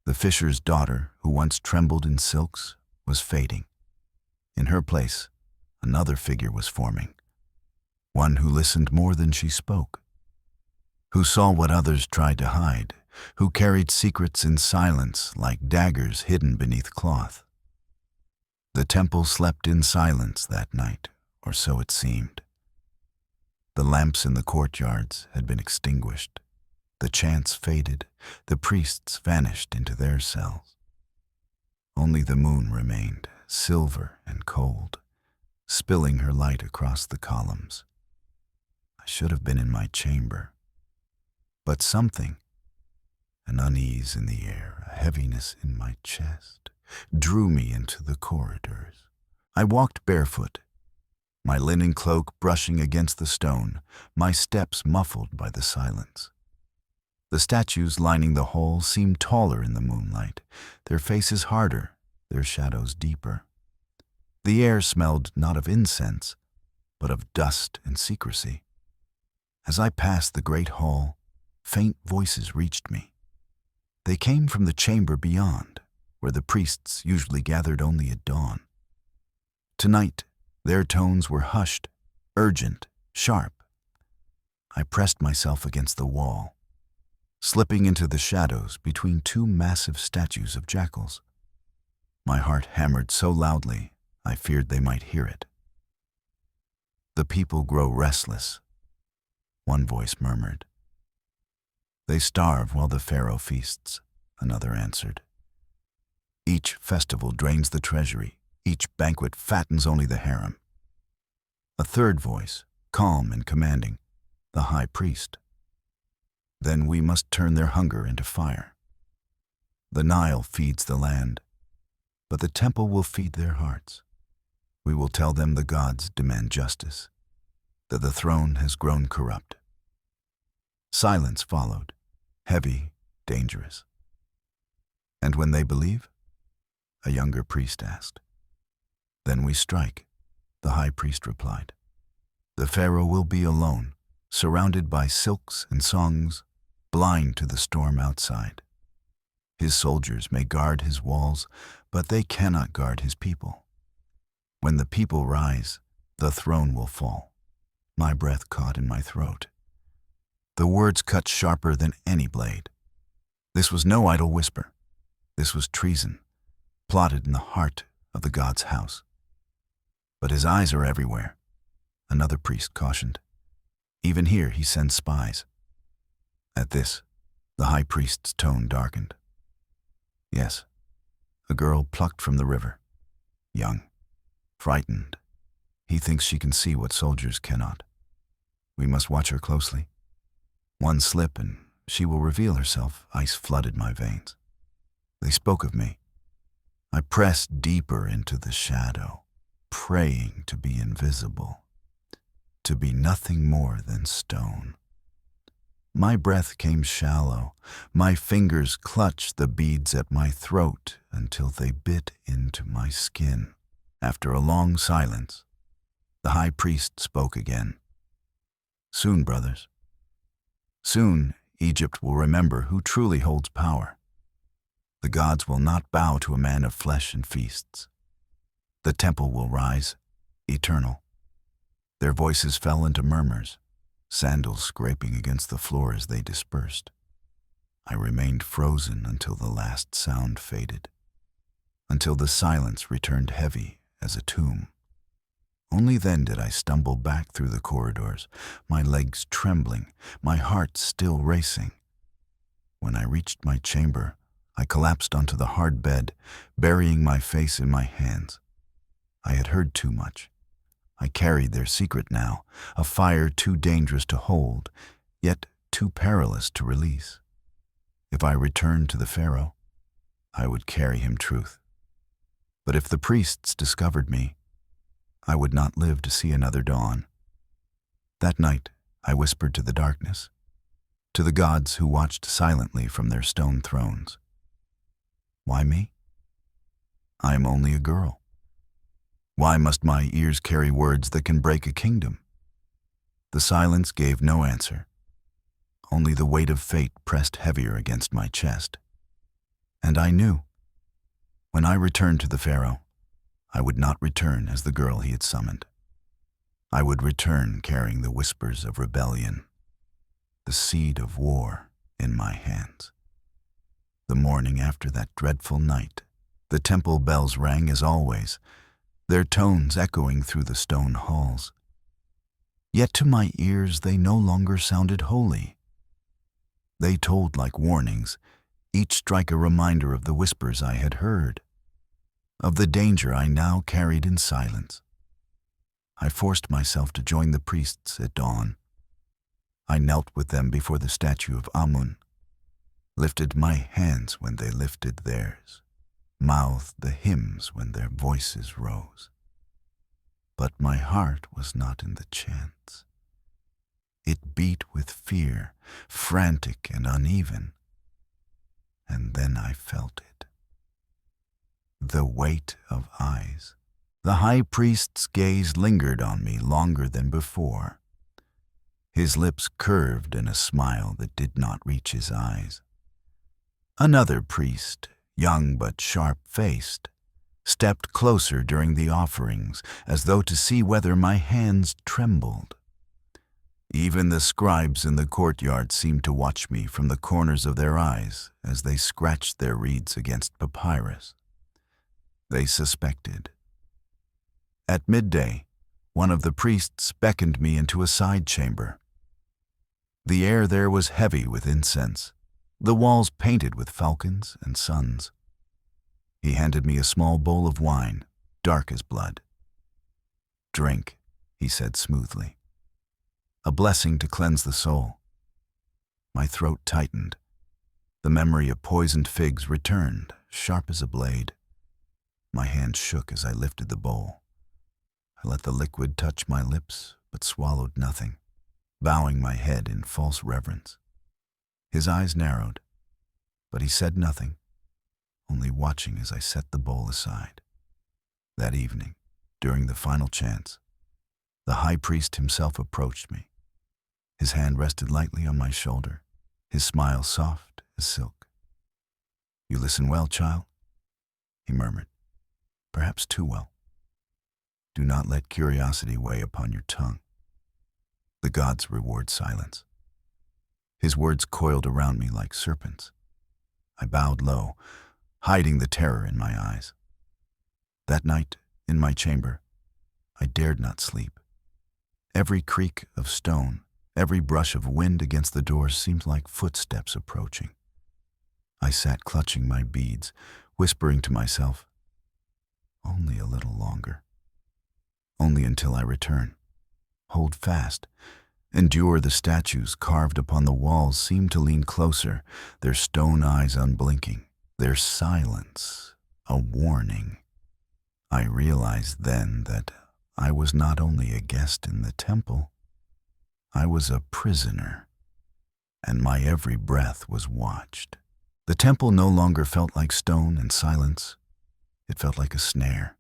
The fisher's daughter, who once trembled in silks, was fading. In her place, another figure was forming, one who listened more than she spoke, who saw what others tried to hide, who carried secrets in silence like daggers hidden beneath cloth. The temple slept in silence that night, or so it seemed. The lamps in the courtyards had been extinguished. The chants faded, the priests vanished into their cells. Only the moon remained, silver and cold, spilling her light across the columns. I should have been in my chamber. But something, an unease in the air, a heaviness in my chest, drew me into the corridors. I walked barefoot, my linen cloak brushing against the stone, my steps muffled by the silence. The statues lining the hall seemed taller in the moonlight, their faces harder, their shadows deeper. The air smelled not of incense, but of dust and secrecy. As I passed the great hall, faint voices reached me. They came from the chamber beyond, where the priests usually gathered only at dawn. Tonight, their tones were hushed, urgent, sharp. I pressed myself against the wall, slipping into the shadows between two massive statues of jackals. My heart hammered so loudly, I feared they might hear it. The people grow restless, one voice murmured. They starve while the Pharaoh feasts, another answered. Each festival drains the treasury, each banquet fattens only the harem. A third voice, calm and commanding, the high priest. Then we must turn their hunger into fire. The Nile feeds the land, but the temple will feed their hearts. We will tell them the gods demand justice, that the throne has grown corrupt. Silence followed, heavy, dangerous. And when they believe? A younger priest asked. Then we strike, the high priest replied. The Pharaoh will be alone, surrounded by silks and songs, blind to the storm outside. His soldiers may guard his walls, but they cannot guard his people. When the people rise, the throne will fall. My breath caught in my throat. The words cut sharper than any blade. This was no idle whisper. This was treason, plotted in the heart of the god's house. But his eyes are everywhere, another priest cautioned. Even here he sends spies. At this, the high priest's tone darkened. Yes, a girl plucked from the river, young, frightened. He thinks she can see what soldiers cannot. We must watch her closely. One slip and she will reveal herself. Ice flooded my veins. They spoke of me. I pressed deeper into the shadow, praying to be invisible, to be nothing more than stone. My breath came shallow. My fingers clutched the beads at my throat until they bit into my skin. After a long silence, the high priest spoke again. Soon, brothers. Soon, Egypt will remember who truly holds power. The gods will not bow to a man of flesh and feasts. The temple will rise, eternal. Their voices fell into murmurs, sandals scraping against the floor as they dispersed. I remained frozen until the last sound faded, until the silence returned heavy as a tomb. Only then did I stumble back through the corridors, my legs trembling, my heart still racing. When I reached my chamber, I collapsed onto the hard bed, burying my face in my hands. I had heard too much. I carried their secret now, a fire too dangerous to hold, yet too perilous to release. If I returned to the Pharaoh, I would carry him truth. But if the priests discovered me, I would not live to see another dawn. That night, I whispered to the darkness, to the gods who watched silently from their stone thrones. Why me? I am only a girl. Why must my ears carry words that can break a kingdom? The silence gave no answer. Only the weight of fate pressed heavier against my chest. And I knew, when I returned to the Pharaoh, I would not return as the girl he had summoned. I would return carrying the whispers of rebellion, the seed of war in my hands. The morning after that dreadful night, the temple bells rang as always, their tones echoing through the stone halls. Yet to my ears they no longer sounded holy. They told like warnings, each strike a reminder of the whispers I had heard, of the danger I now carried in silence. I forced myself to join the priests at dawn. I knelt with them before the statue of Amun, lifted my hands when they lifted theirs, mouthed the hymns when their voices rose. But my heart was not in the chants. It beat with fear, frantic and uneven. And then I felt it. The weight of eyes. The high priest's gaze lingered on me longer than before. His lips curved in a smile that did not reach his eyes. Another priest, young but sharp-faced, stepped closer during the offerings, as though to see whether my hands trembled. Even the scribes in the courtyard seemed to watch me from the corners of their eyes as they scratched their reeds against papyrus. They suspected. At midday, one of the priests beckoned me into a side chamber. The air there was heavy with incense, the walls painted with falcons and suns. He handed me a small bowl of wine, dark as blood. "Drink," he said smoothly. "A blessing to cleanse the soul." My throat tightened. The memory of poisoned figs returned, sharp as a blade. My hand shook as I lifted the bowl. I let the liquid touch my lips, but swallowed nothing, bowing my head in false reverence. His eyes narrowed, but he said nothing, only watching as I set the bowl aside. That evening, during the final chants, the high priest himself approached me. His hand rested lightly on my shoulder, his smile soft as silk. "You listen well, child," he murmured, perhaps too well. "Do not let curiosity weigh upon your tongue. The gods reward silence." His words coiled around me like serpents. I bowed low, hiding the terror in my eyes. That night, in my chamber, I dared not sleep. Every creak of stone, every brush of wind against the door seemed like footsteps approaching. I sat clutching my beads, whispering to myself, "Only a little longer. Only until I return. Hold fast. Endure." The statues carved upon the walls seemed to lean closer, their stone eyes unblinking, their silence a warning. I realized then that I was not only a guest in the temple, I was a prisoner, and my every breath was watched. The temple no longer felt like stone and silence. It felt like a snare.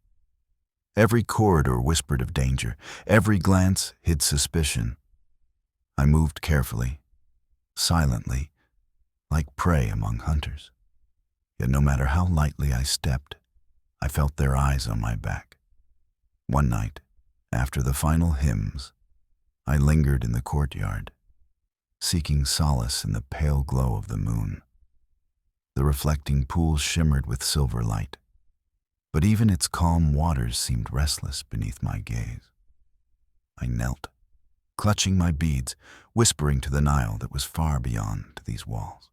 Every corridor whispered of danger. Every glance hid suspicion. I moved carefully, silently, like prey among hunters. Yet no matter how lightly I stepped, I felt their eyes on my back. One night, after the final hymns, I lingered in the courtyard, seeking solace in the pale glow of the moon. The reflecting pool shimmered with silver light, but even its calm waters seemed restless beneath my gaze. I knelt, clutching my beads, whispering to the Nile that was far beyond these walls.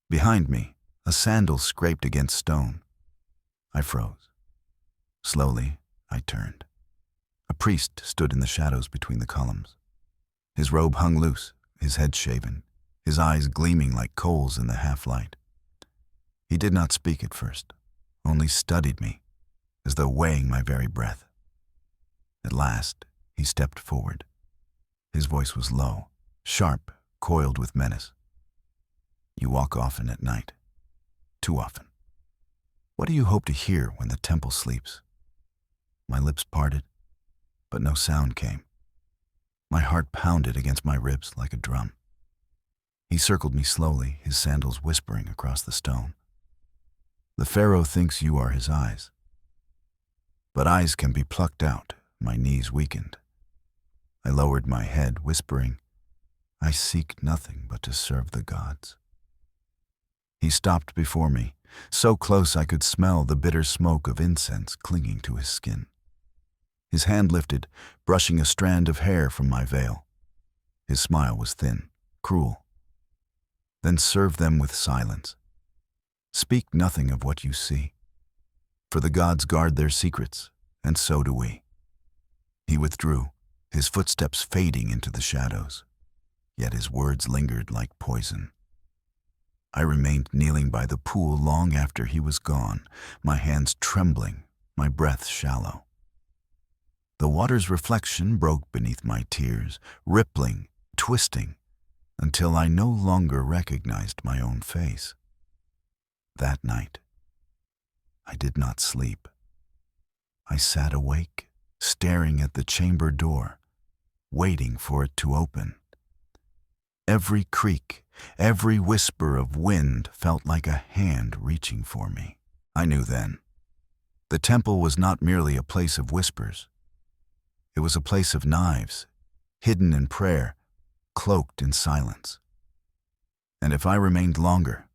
Behind me, a sandal scraped against stone. I froze. Slowly, I turned. A priest stood in the shadows between the columns. His robe hung loose, his head shaven, his eyes gleaming like coals in the half-light. He did not speak at first, only studied me, as though weighing my very breath. At last, he stepped forward. His voice was low, sharp, coiled with menace. "You walk often at night. Too often. What do you hope to hear when the temple sleeps?" My lips parted, but no sound came. My heart pounded against my ribs like a drum. He circled me slowly, his sandals whispering across the stone. The Pharaoh thinks you are his eyes. But eyes can be plucked out. My knees weakened. I lowered my head, whispering, I seek nothing but to serve the gods. He stopped before me, so close I could smell the bitter smoke of incense clinging to his skin. His hand lifted, brushing a strand of hair from my veil. His smile was thin, cruel. Then serve them with silence. Speak nothing of what you see. For the gods guard their secrets, and so do we. He withdrew, his footsteps fading into the shadows. Yet his words lingered like poison. I remained kneeling by the pool long after he was gone, my hands trembling, my breath shallow. The water's reflection broke beneath my tears, rippling, twisting, until I no longer recognized my own face. That night, I did not sleep. I sat awake, staring at the chamber door, waiting for it to open. Every creak, every whisper of wind felt like a hand reaching for me. I knew then. The temple was not merely a place of whispers. It was a place of knives, hidden in prayer, cloaked in silence. And if I remained longer,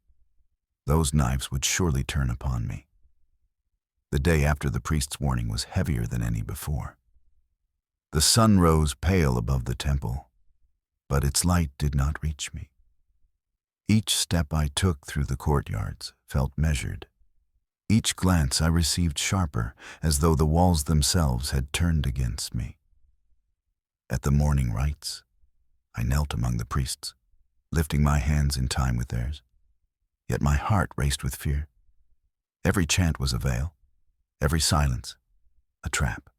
those knives would surely turn upon me. The day after the priest's warning was heavier than any before. The sun rose pale above the temple, but its light did not reach me. Each step I took through the courtyards felt measured. Each glance I received sharper, as though the walls themselves had turned against me. At the morning rites, I knelt among the priests, lifting my hands in time with theirs. Yet my heart raced with fear. Every chant was a veil, every silence a trap.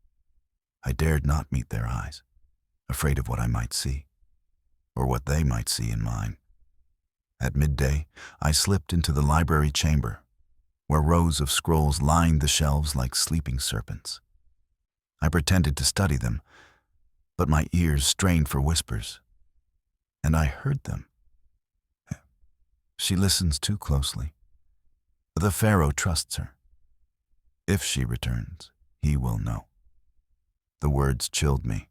I dared not meet their eyes, afraid of what I might see, or what they might see in mine. At midday, I slipped into the library chamber, where rows of scrolls lined the shelves like sleeping serpents. I pretended to study them, but my ears strained for whispers, and I heard them. She listens too closely. The Pharaoh trusts her. If she returns, he will know. The words chilled me.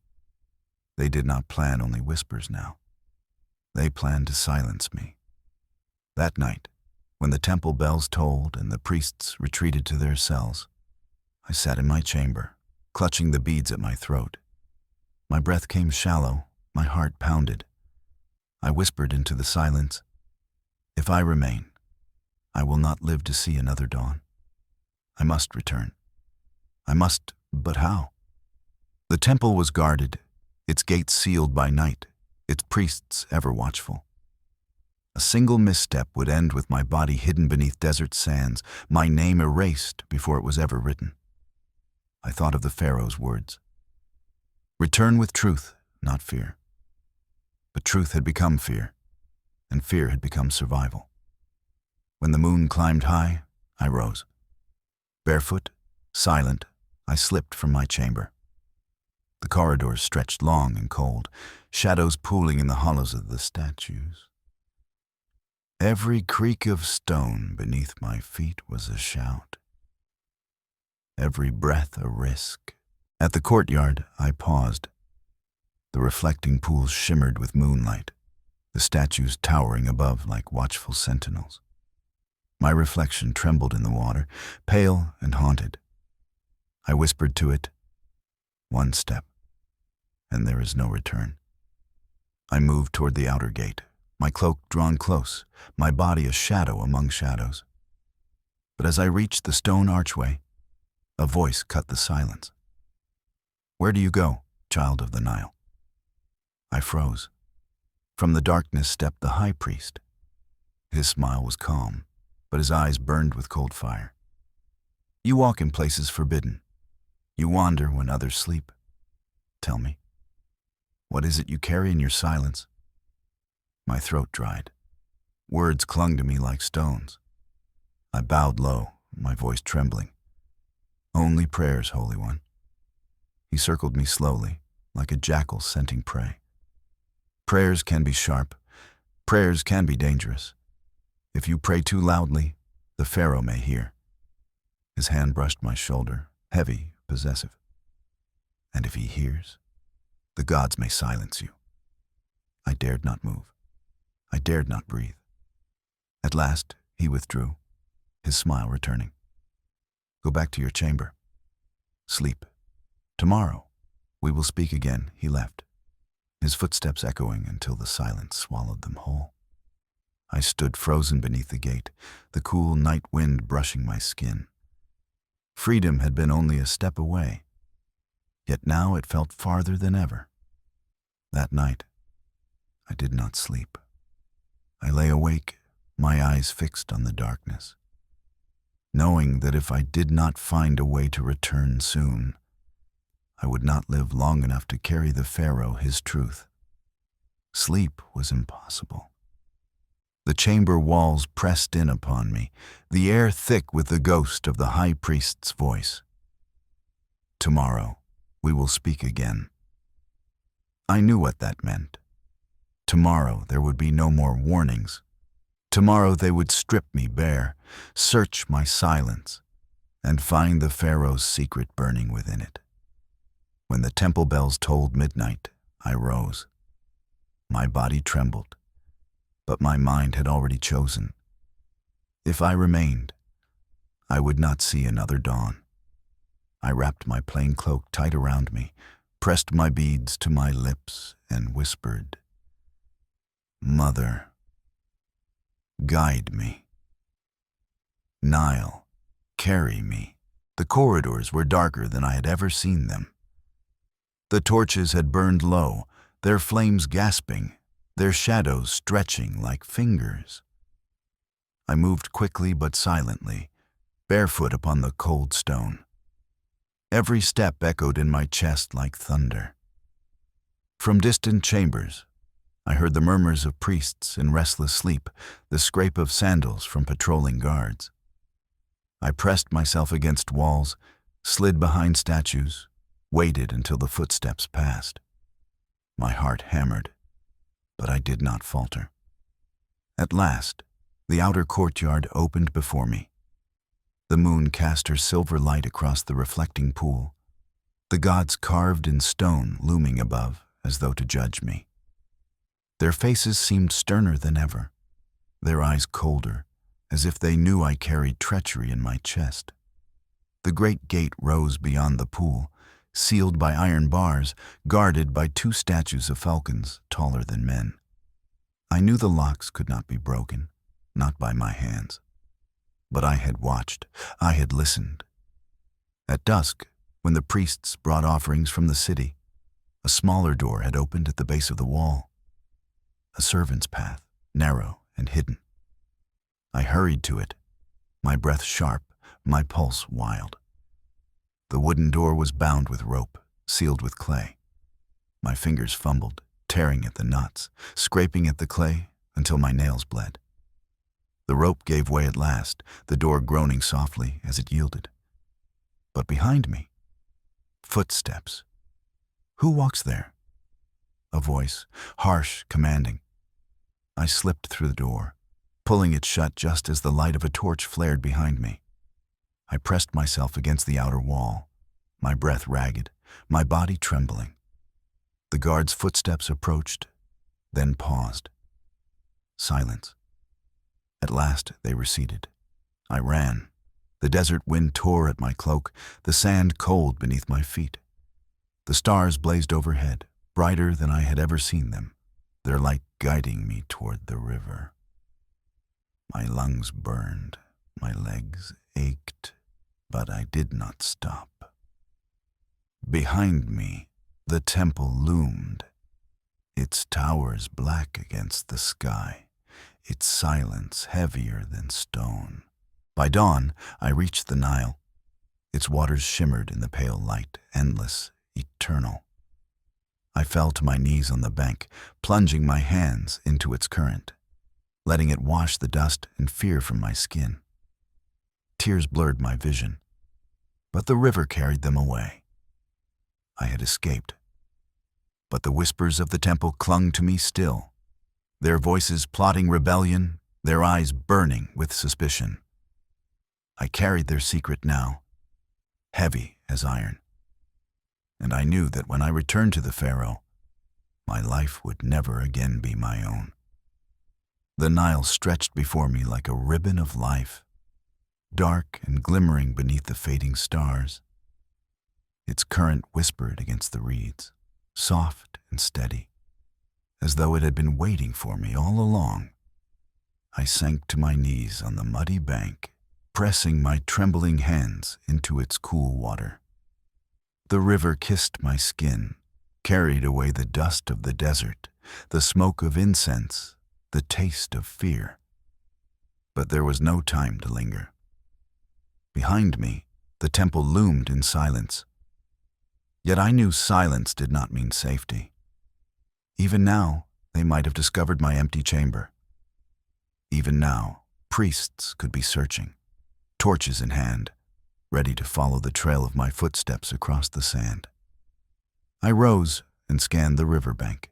They did not plan only whispers now. They planned to silence me. That night, when the temple bells tolled and the priests retreated to their cells, I sat in my chamber, clutching the beads at my throat. My breath came shallow, my heart pounded. I whispered into the silence, if I remain, I will not live to see another dawn. I must return. I must, but how? The temple was guarded, its gates sealed by night, its priests ever watchful. A single misstep would end with my body hidden beneath desert sands, my name erased before it was ever written. I thought of the Pharaoh's words. Return with truth, not fear. But truth had become fear, and fear had become survival. When the moon climbed high, I rose. Barefoot, silent, I slipped from my chamber. The corridors stretched long and cold, shadows pooling in the hollows of the statues. Every creak of stone beneath my feet was a shout. Every breath a risk. At the courtyard, I paused. The reflecting pools shimmered with moonlight, the statues towering above like watchful sentinels. My reflection trembled in the water, pale and haunted. I whispered to it, one step, and there is no return. I moved toward the outer gate, my cloak drawn close, my body a shadow among shadows. But as I reached the stone archway, a voice cut the silence. Where do you go, child of the Nile? I froze. From the darkness stepped the high priest. His smile was calm, but his eyes burned with cold fire. You walk in places forbidden. You wander when others sleep. Tell me, what is it you carry in your silence? My throat dried. Words clung to me like stones. I bowed low, my voice trembling. Only prayers, Holy One. He circled me slowly, like a jackal scenting prey. Prayers can be sharp, Prayers can be dangerous. If you pray too loudly, the Pharaoh may hear. His hand brushed my shoulder, heavy, possessive. And if he hears, the gods may silence you. I dared not move. I dared not breathe. At last, he withdrew, his smile returning. Go back to your chamber. Sleep. Tomorrow, we will speak again, he left, his footsteps echoing until the silence swallowed them whole. I stood frozen beneath the gate, the cool night wind brushing my skin. Freedom had been only a step away, yet now it felt farther than ever. That night, I did not sleep. I lay awake, my eyes fixed on the darkness, knowing that if I did not find a way to return soon, I would not live long enough to carry the Pharaoh his truth. Sleep was impossible. The chamber walls pressed in upon me, the air thick with the ghost of the high priest's voice. Tomorrow, we will speak again. I knew what that meant. Tomorrow there would be no more warnings. Tomorrow they would strip me bare, search my silence, and find the Pharaoh's secret burning within it. When the temple bells tolled midnight, I rose. My body trembled, but my mind had already chosen. If I remained, I would not see another dawn. I wrapped my plain cloak tight around me, pressed my beads to my lips, and whispered, "Mother, guide me. Nile, carry me." The corridors were darker than I had ever seen them. The torches had burned low, their flames gasping, their shadows stretching like fingers. I moved quickly but silently, barefoot upon the cold stone. Every step echoed in my chest like thunder. From distant chambers, I heard the murmurs of priests in restless sleep, the scrape of sandals from patrolling guards. I pressed myself against walls, slid behind statues, waited until the footsteps passed. My heart hammered, but I did not falter. At last, the outer courtyard opened before me. The moon cast her silver light across the reflecting pool, the gods carved in stone looming above as though to judge me. Their faces seemed sterner than ever, their eyes colder, as if they knew I carried treachery in my chest. The great gate rose beyond the pool, sealed by iron bars, guarded by 2 statues of falcons taller than men. I knew the locks could not be broken, not by my hands. But I had watched, I had listened. At dusk, when the priests brought offerings from the city, a smaller door had opened at the base of the wall. A servant's path, narrow and hidden. I hurried to it, my breath sharp, my pulse wild. The wooden door was bound with rope, sealed with clay. My fingers fumbled, tearing at the knots, scraping at the clay until my nails bled. The rope gave way at last, the door groaning softly as it yielded. But behind me, footsteps. Who walks there? A voice, harsh, commanding. I slipped through the door, pulling it shut just as the light of a torch flared behind me. I pressed myself against the outer wall, my breath ragged, my body trembling. The guard's footsteps approached, then paused. Silence. At last they receded. I ran. The desert wind tore at my cloak, the sand cold beneath my feet. The stars blazed overhead, brighter than I had ever seen them, their light guiding me toward the river. My lungs burned, my legs ached, but I did not stop. Behind me, the temple loomed, its towers black against the sky, its silence heavier than stone. By dawn, I reached the Nile. Its waters shimmered in the pale light, endless, eternal. I fell to my knees on the bank, plunging my hands into its current, letting it wash the dust and fear from my skin. Tears blurred my vision, but the river carried them away. I had escaped, but the whispers of the temple clung to me still, their voices plotting rebellion, their eyes burning with suspicion. I carried their secret now, heavy as iron, and I knew that when I returned to the Pharaoh, my life would never again be my own. The Nile stretched before me like a ribbon of life, dark and glimmering beneath the fading stars. Its current whispered against the reeds, soft and steady, as though it had been waiting for me all along. I sank to my knees on the muddy bank, pressing my trembling hands into its cool water. The river kissed my skin, carried away the dust of the desert, the smoke of incense, the taste of fear. But there was no time to linger. Behind me, the temple loomed in silence. Yet I knew silence did not mean safety. Even now, they might have discovered my empty chamber. Even now, priests could be searching, torches in hand, ready to follow the trail of my footsteps across the sand. I rose and scanned the riverbank.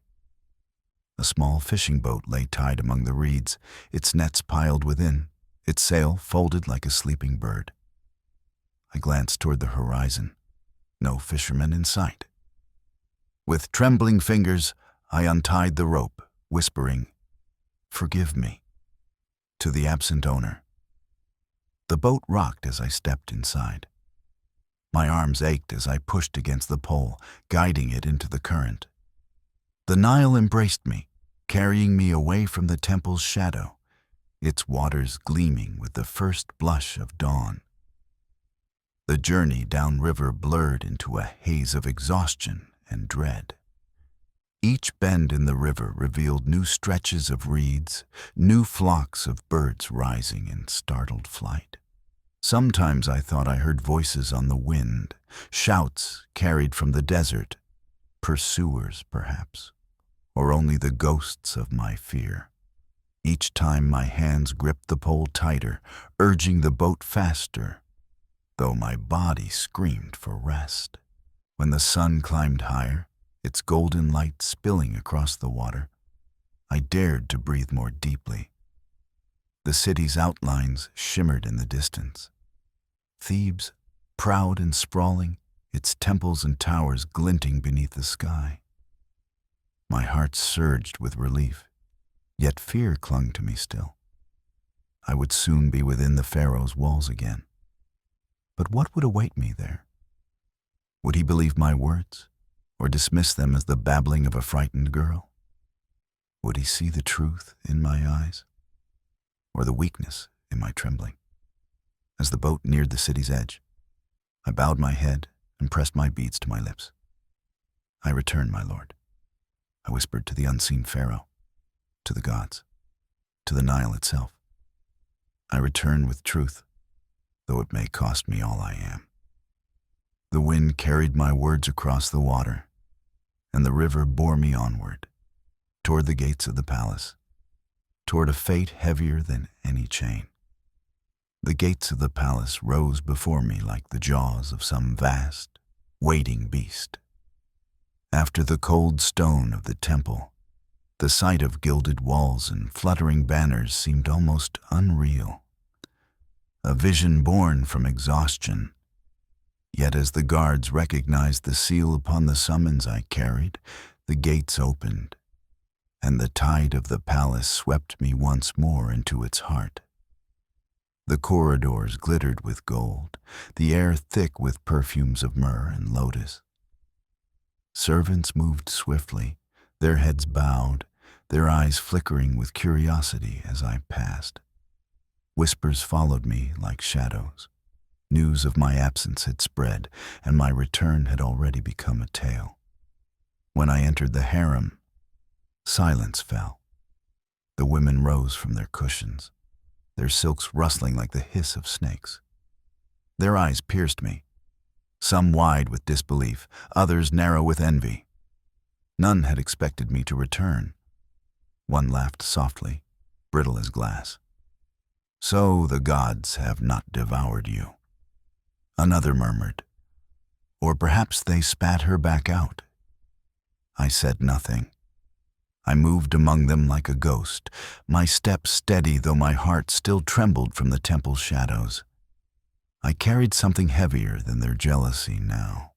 A small fishing boat lay tied among the reeds, its nets piled within, its sail folded like a sleeping bird. I glanced toward the horizon. No fishermen in sight. With trembling fingers, I untied the rope, whispering, "Forgive me," to the absent owner. The boat rocked as I stepped inside. My arms ached as I pushed against the pole, guiding it into the current. The Nile embraced me, carrying me away from the temple's shadow, its waters gleaming with the first blush of dawn. The journey downriver blurred into a haze of exhaustion and dread. Each bend in the river revealed new stretches of reeds, new flocks of birds rising in startled flight. Sometimes I thought I heard voices on the wind, shouts carried from the desert, pursuers perhaps, or only the ghosts of my fear. Each time my hands gripped the pole tighter, urging the boat faster, though my body screamed for rest. When the sun climbed higher, its golden light spilling across the water, I dared to breathe more deeply. The city's outlines shimmered in the distance. Thebes, proud and sprawling, its temples and towers glinting beneath the sky. My heart surged with relief, yet fear clung to me still. I would soon be within the Pharaoh's walls again. But what would await me there? Would he believe my words, or dismiss them as the babbling of a frightened girl? Would he see the truth in my eyes, or the weakness in my trembling? As the boat neared the city's edge, I bowed my head and pressed my beads to my lips. "I return, my lord," I whispered to the unseen Pharaoh, to the gods, to the Nile itself. "I return with truth, though it may cost me all I am." The wind carried my words across the water, and the river bore me onward, toward the gates of the palace, toward a fate heavier than any chain. The gates of the palace rose before me like the jaws of some vast, waiting beast. After the cold stone of the temple, the sight of gilded walls and fluttering banners seemed almost unreal. A vision born from exhaustion. Yet as the guards recognized the seal upon the summons I carried, the gates opened, and the tide of the palace swept me once more into its heart. The corridors glittered with gold, the air thick with perfumes of myrrh and lotus. Servants moved swiftly, their heads bowed, their eyes flickering with curiosity as I passed. Whispers followed me like shadows. News of my absence had spread, and my return had already become a tale. When I entered the harem, silence fell. The women rose from their cushions, their silks rustling like the hiss of snakes. Their eyes pierced me, some wide with disbelief, others narrow with envy. None had expected me to return. One laughed softly, brittle as glass. "So the gods have not devoured you." Another murmured, "Or perhaps they spat her back out." I said nothing. I moved among them like a ghost, my steps steady though my heart still trembled from the temple's shadows. I carried something heavier than their jealousy now.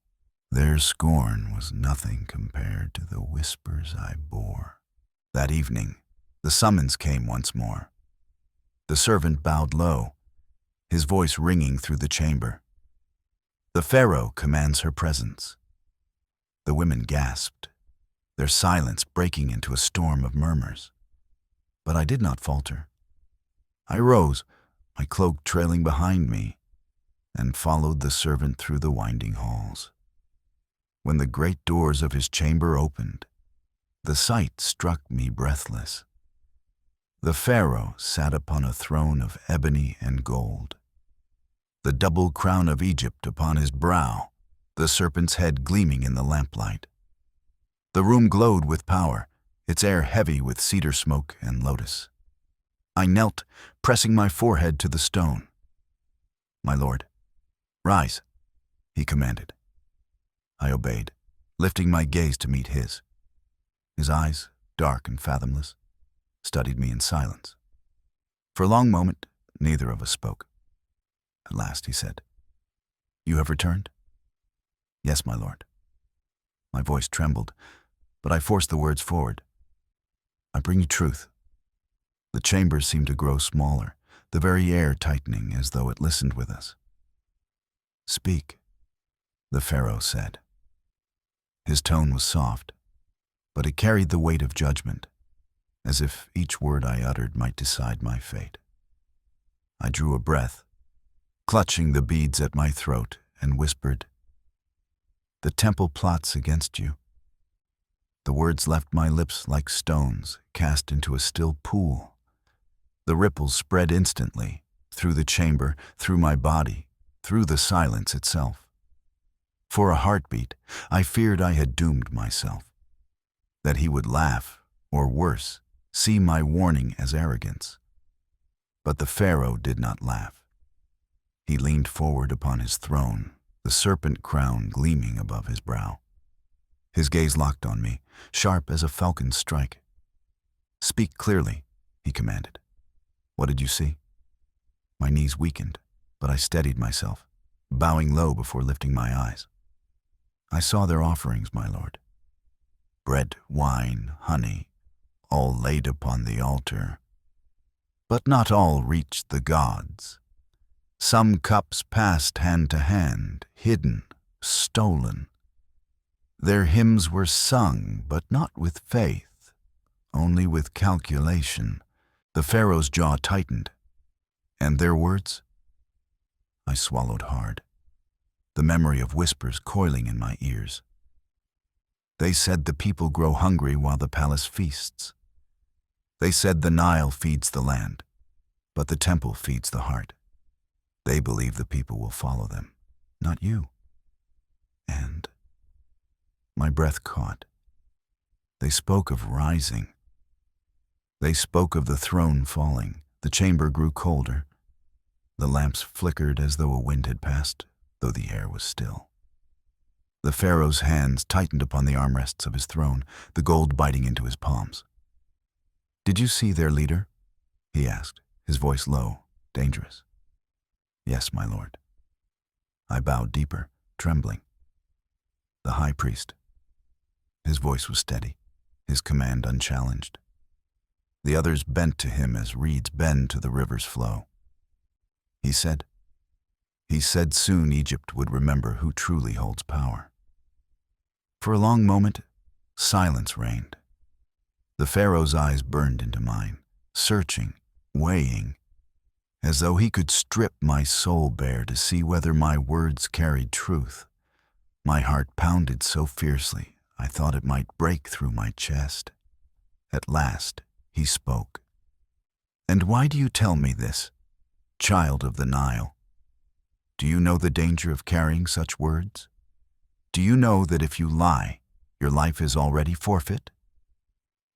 Their scorn was nothing compared to the whispers I bore. That evening, the summons came once more. The servant bowed low, his voice ringing through the chamber. The Pharaoh commands her presence. The women gasped, their silence breaking into a storm of murmurs. But I did not falter. I rose, my cloak trailing behind me, and followed the servant through the winding halls. When the great doors of his chamber opened, the sight struck me breathless. The Pharaoh sat upon a throne of ebony and gold. The double crown of Egypt upon his brow, the serpent's head gleaming in the lamplight. The room glowed with power, its air heavy with cedar smoke and lotus. I knelt, pressing my forehead to the stone. "My lord, rise," he commanded. I obeyed, lifting my gaze to meet his. His eyes, dark and fathomless, studied me in silence. For a long moment, neither of us spoke. At last he said, "You have returned?" "Yes, my lord." My voice trembled, but I forced the words forward. "I bring you truth." The chamber seemed to grow smaller, the very air tightening as though it listened with us. "Speak," the Pharaoh said. His tone was soft, but it carried the weight of judgment, as if each word I uttered might decide my fate. I drew a breath, clutching the beads at my throat, and whispered, "The temple plots against you." The words left my lips like stones cast into a still pool. The ripples spread instantly, through the chamber, through my body, through the silence itself. For a heartbeat, I feared I had doomed myself, that he would laugh, or worse, see my warning as arrogance. But the Pharaoh did not laugh. He leaned forward upon his throne, the serpent crown gleaming above his brow. His gaze locked on me, sharp as a falcon's strike. "Speak clearly," he commanded. "What did you see?" My knees weakened, but I steadied myself, bowing low before lifting my eyes. "I saw their offerings, my lord. Bread, wine, honey, all laid upon the altar. But not all reached the gods. Some cups passed hand to hand, hidden, stolen. Their hymns were sung, but not with faith, only with calculation." The Pharaoh's jaw tightened. "And their words?" I swallowed hard, the memory of whispers coiling in my ears. "They said the people grow hungry while the palace feasts. They said the Nile feeds the land, but the temple feeds the heart. They believe the people will follow them, not you." And my breath caught. They spoke of rising. They spoke of the throne falling. The chamber grew colder. The lamps flickered as though a wind had passed, though the air was still. The Pharaoh's hands tightened upon the armrests of his throne, the gold biting into his palms. "Did you see their leader?" he asked, his voice low, dangerous. "Yes, my lord." I bowed deeper, trembling. "The high priest." His voice was steady, his command unchallenged. The others bent to him as reeds bend to the river's flow. He said soon Egypt would remember who truly holds power. For a long moment, silence reigned. The Pharaoh's eyes burned into mine, searching, weighing, as though he could strip my soul bare to see whether my words carried truth. My heart pounded so fiercely, I thought it might break through my chest. At last, he spoke. "And why do you tell me this, child of the Nile? Do you know the danger of carrying such words? Do you know that if you lie, your life is already forfeit?"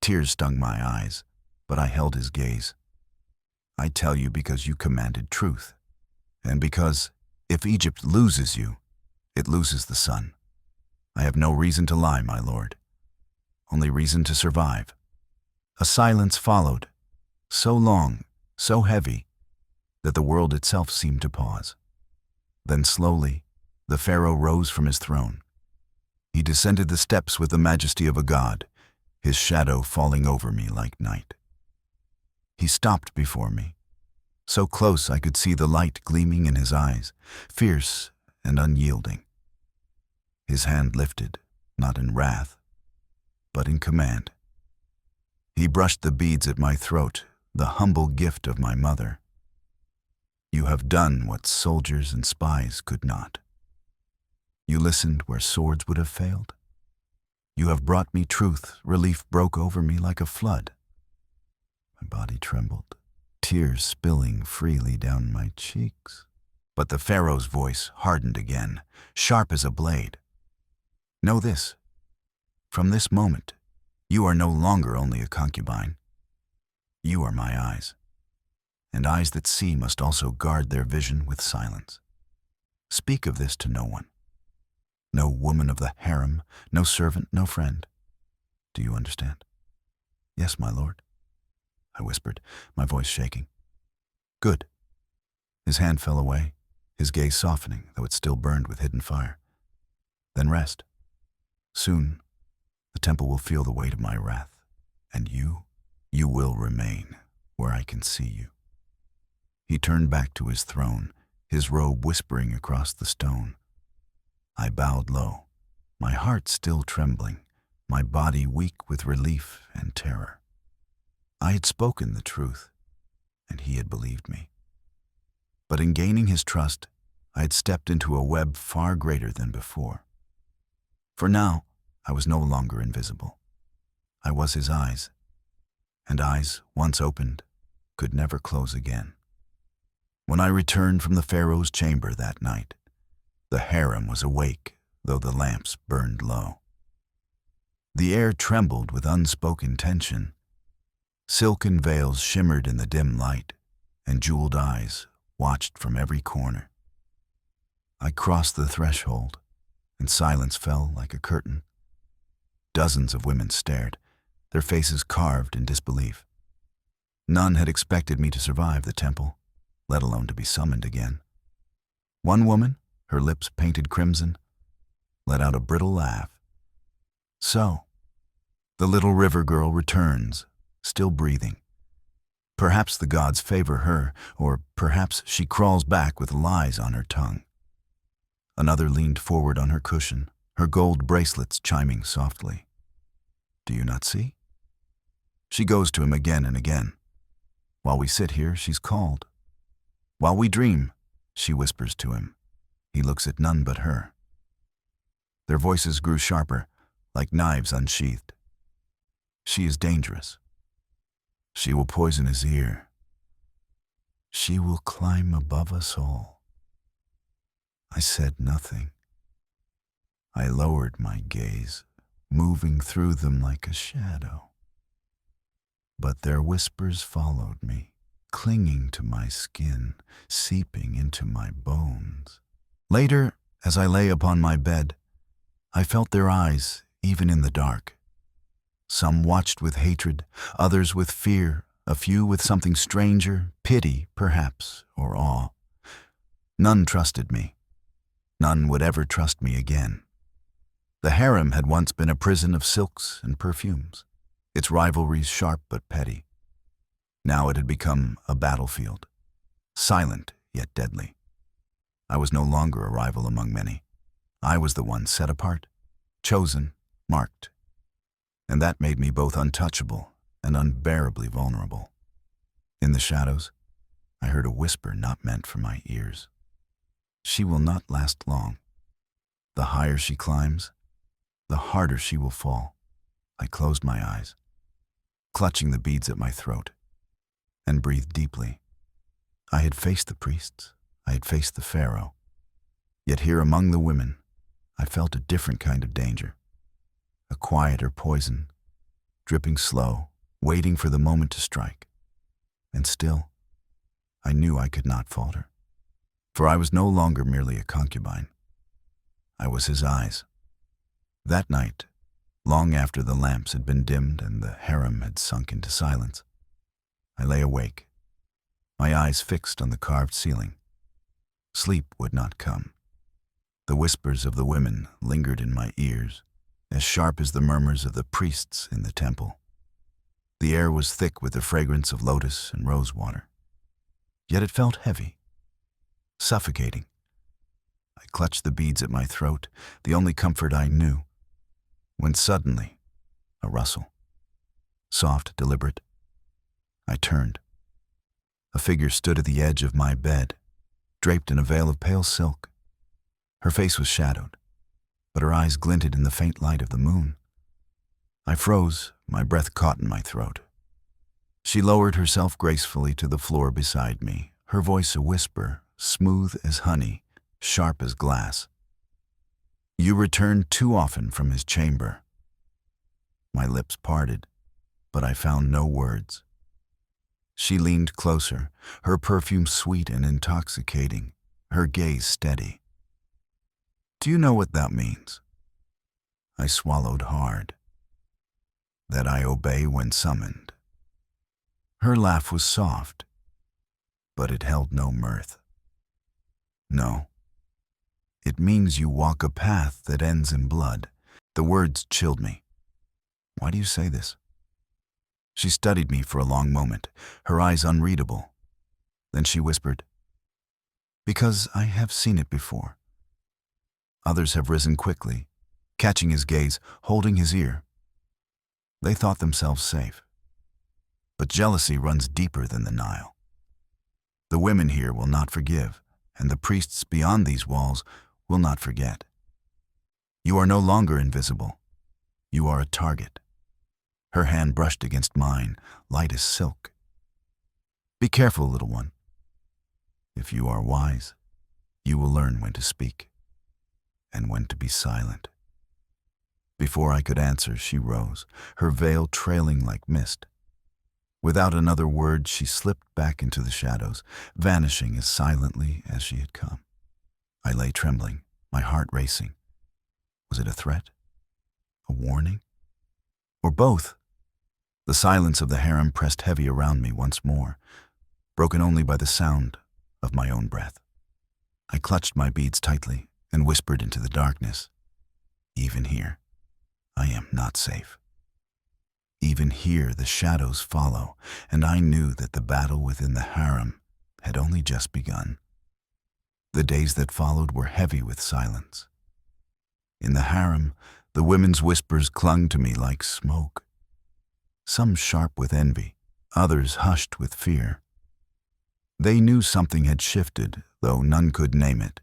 Tears stung my eyes, but I held his gaze. "I tell you because you commanded truth, and because, if Egypt loses you, it loses the sun. I have no reason to lie, my lord, only reason to survive. A silence followed, so long, so heavy, that the world itself seemed to pause. Then slowly, the Pharaoh rose from his throne. He descended the steps with the majesty of a god, his shadow falling over me like night. He stopped before me, so close I could see the light gleaming in his eyes, fierce and unyielding. His hand lifted, not in wrath, but in command. He brushed the beads at my throat, the humble gift of my mother. You have done what soldiers and spies could not. You listened where swords would have failed. You have brought me truth. Relief broke over me like a flood. My body trembled, tears spilling freely down my cheeks. But the Pharaoh's voice hardened again, sharp as a blade. Know this, from this moment, you are no longer only a concubine. You are my eyes, and eyes that see must also guard their vision with silence. Speak of this to no one. No woman of the harem, no servant, no friend. Do you understand? Yes, my lord, I whispered, my voice shaking. Good. His hand fell away, his gaze softening, though it still burned with hidden fire. Then rest. Soon, the temple will feel the weight of my wrath, and you will remain where I can see you. He turned back to his throne, his robe whispering across the stone. I bowed low, my heart still trembling, my body weak with relief and terror. I had spoken the truth, and he had believed me. But in gaining his trust, I had stepped into a web far greater than before. For now, I was no longer invisible. I was his eyes, and eyes, once opened, could never close again. When I returned from the Pharaoh's chamber that night, the harem was awake, though the lamps burned low. The air trembled with unspoken tension. Silken veils shimmered in the dim light, and jeweled eyes watched from every corner. I crossed the threshold, and silence fell like a curtain. Dozens of women stared, their faces carved in disbelief. None had expected me to survive the temple, let alone to be summoned again. One woman, her lips painted crimson, let out a brittle laugh. So, the little river girl returns, still breathing. Perhaps the gods favor her, or perhaps she crawls back with lies on her tongue. Another leaned forward on her cushion, her gold bracelets chiming softly. Do you not see? She goes to him again and again. While we sit here, she's called. While we dream, she whispers to him. He looks at none but her. Their voices grew sharper, like knives unsheathed. She is dangerous. She will poison his ear. She will climb above us all. I said nothing. I lowered my gaze, moving through them like a shadow. But their whispers followed me, clinging to my skin, seeping into my bones. Later, as I lay upon my bed, I felt their eyes, even in the dark. Some watched with hatred, others with fear, a few with something stranger, pity, perhaps, or awe. None trusted me. None would ever trust me again. The harem had once been a prison of silks and perfumes, its rivalries sharp but petty. Now it had become a battlefield, silent yet deadly. I was no longer a rival among many. I was the one set apart, chosen, marked. And that made me both untouchable and unbearably vulnerable. In the shadows, I heard a whisper not meant for my ears. She will not last long. The higher she climbs, the harder she will fall. I closed my eyes, clutching the beads at my throat, and breathed deeply. I had faced the priests, I had faced the Pharaoh. Yet here among the women, I felt a different kind of danger. A quieter poison, dripping slow, waiting for the moment to strike. And still, I knew I could not falter. For I was no longer merely a concubine. I was his eyes. That night, Long after the lamps had been dimmed and the harem had sunk into silence, I lay awake, my eyes fixed on the carved ceiling. Sleep would not come. The whispers of the women lingered in my ears, as sharp as the murmurs of the priests in the temple. The air was thick with the fragrance of lotus and rosewater, yet it felt heavy, suffocating. I clutched the beads at my throat, the only comfort I knew, when suddenly, a rustle. Soft, deliberate. I turned. A figure stood at the edge of my bed, draped in a veil of pale silk. Her face was shadowed, but her eyes glinted in the faint light of the moon. I froze, my breath caught in my throat. She lowered herself gracefully to the floor beside me, her voice a whisper, smooth as honey, sharp as glass. "You returned too often from his chamber." My lips parted, but I found no words. She leaned closer, her perfume sweet and intoxicating, her gaze steady. "Do you know what that means?" I swallowed hard. "That I obey when summoned." Her laugh was soft, but it held no mirth. "No. It means you walk a path that ends in blood." The words chilled me. "Why do you say this?" She studied me for a long moment, her eyes unreadable. Then she whispered, "Because I have seen it before." Others have risen quickly, catching his gaze, holding his ear. They thought themselves safe. But jealousy runs deeper than the Nile. The women here will not forgive, and the priests beyond these walls will not forget. You are no longer invisible. You are a target. Her hand brushed against mine, light as silk. "Be careful, little one. If you are wise, you will learn when to speak and when to be silent." Before I could answer, she rose, her veil trailing like mist. Without another word, she slipped back into the shadows, vanishing as silently as she had come. I lay trembling, my heart racing. Was it a threat? A warning? Or both? The silence of the harem pressed heavy around me once more, broken only by the sound of my own breath. I clutched my beads tightly and whispered into the darkness, "Even here, I am not safe." Even here the shadows follow, and I knew that the battle within the harem had only just begun. The days that followed were heavy with silence. In the harem, the women's whispers clung to me like smoke. Some sharp with envy, others hushed with fear. They knew something had shifted, though none could name it.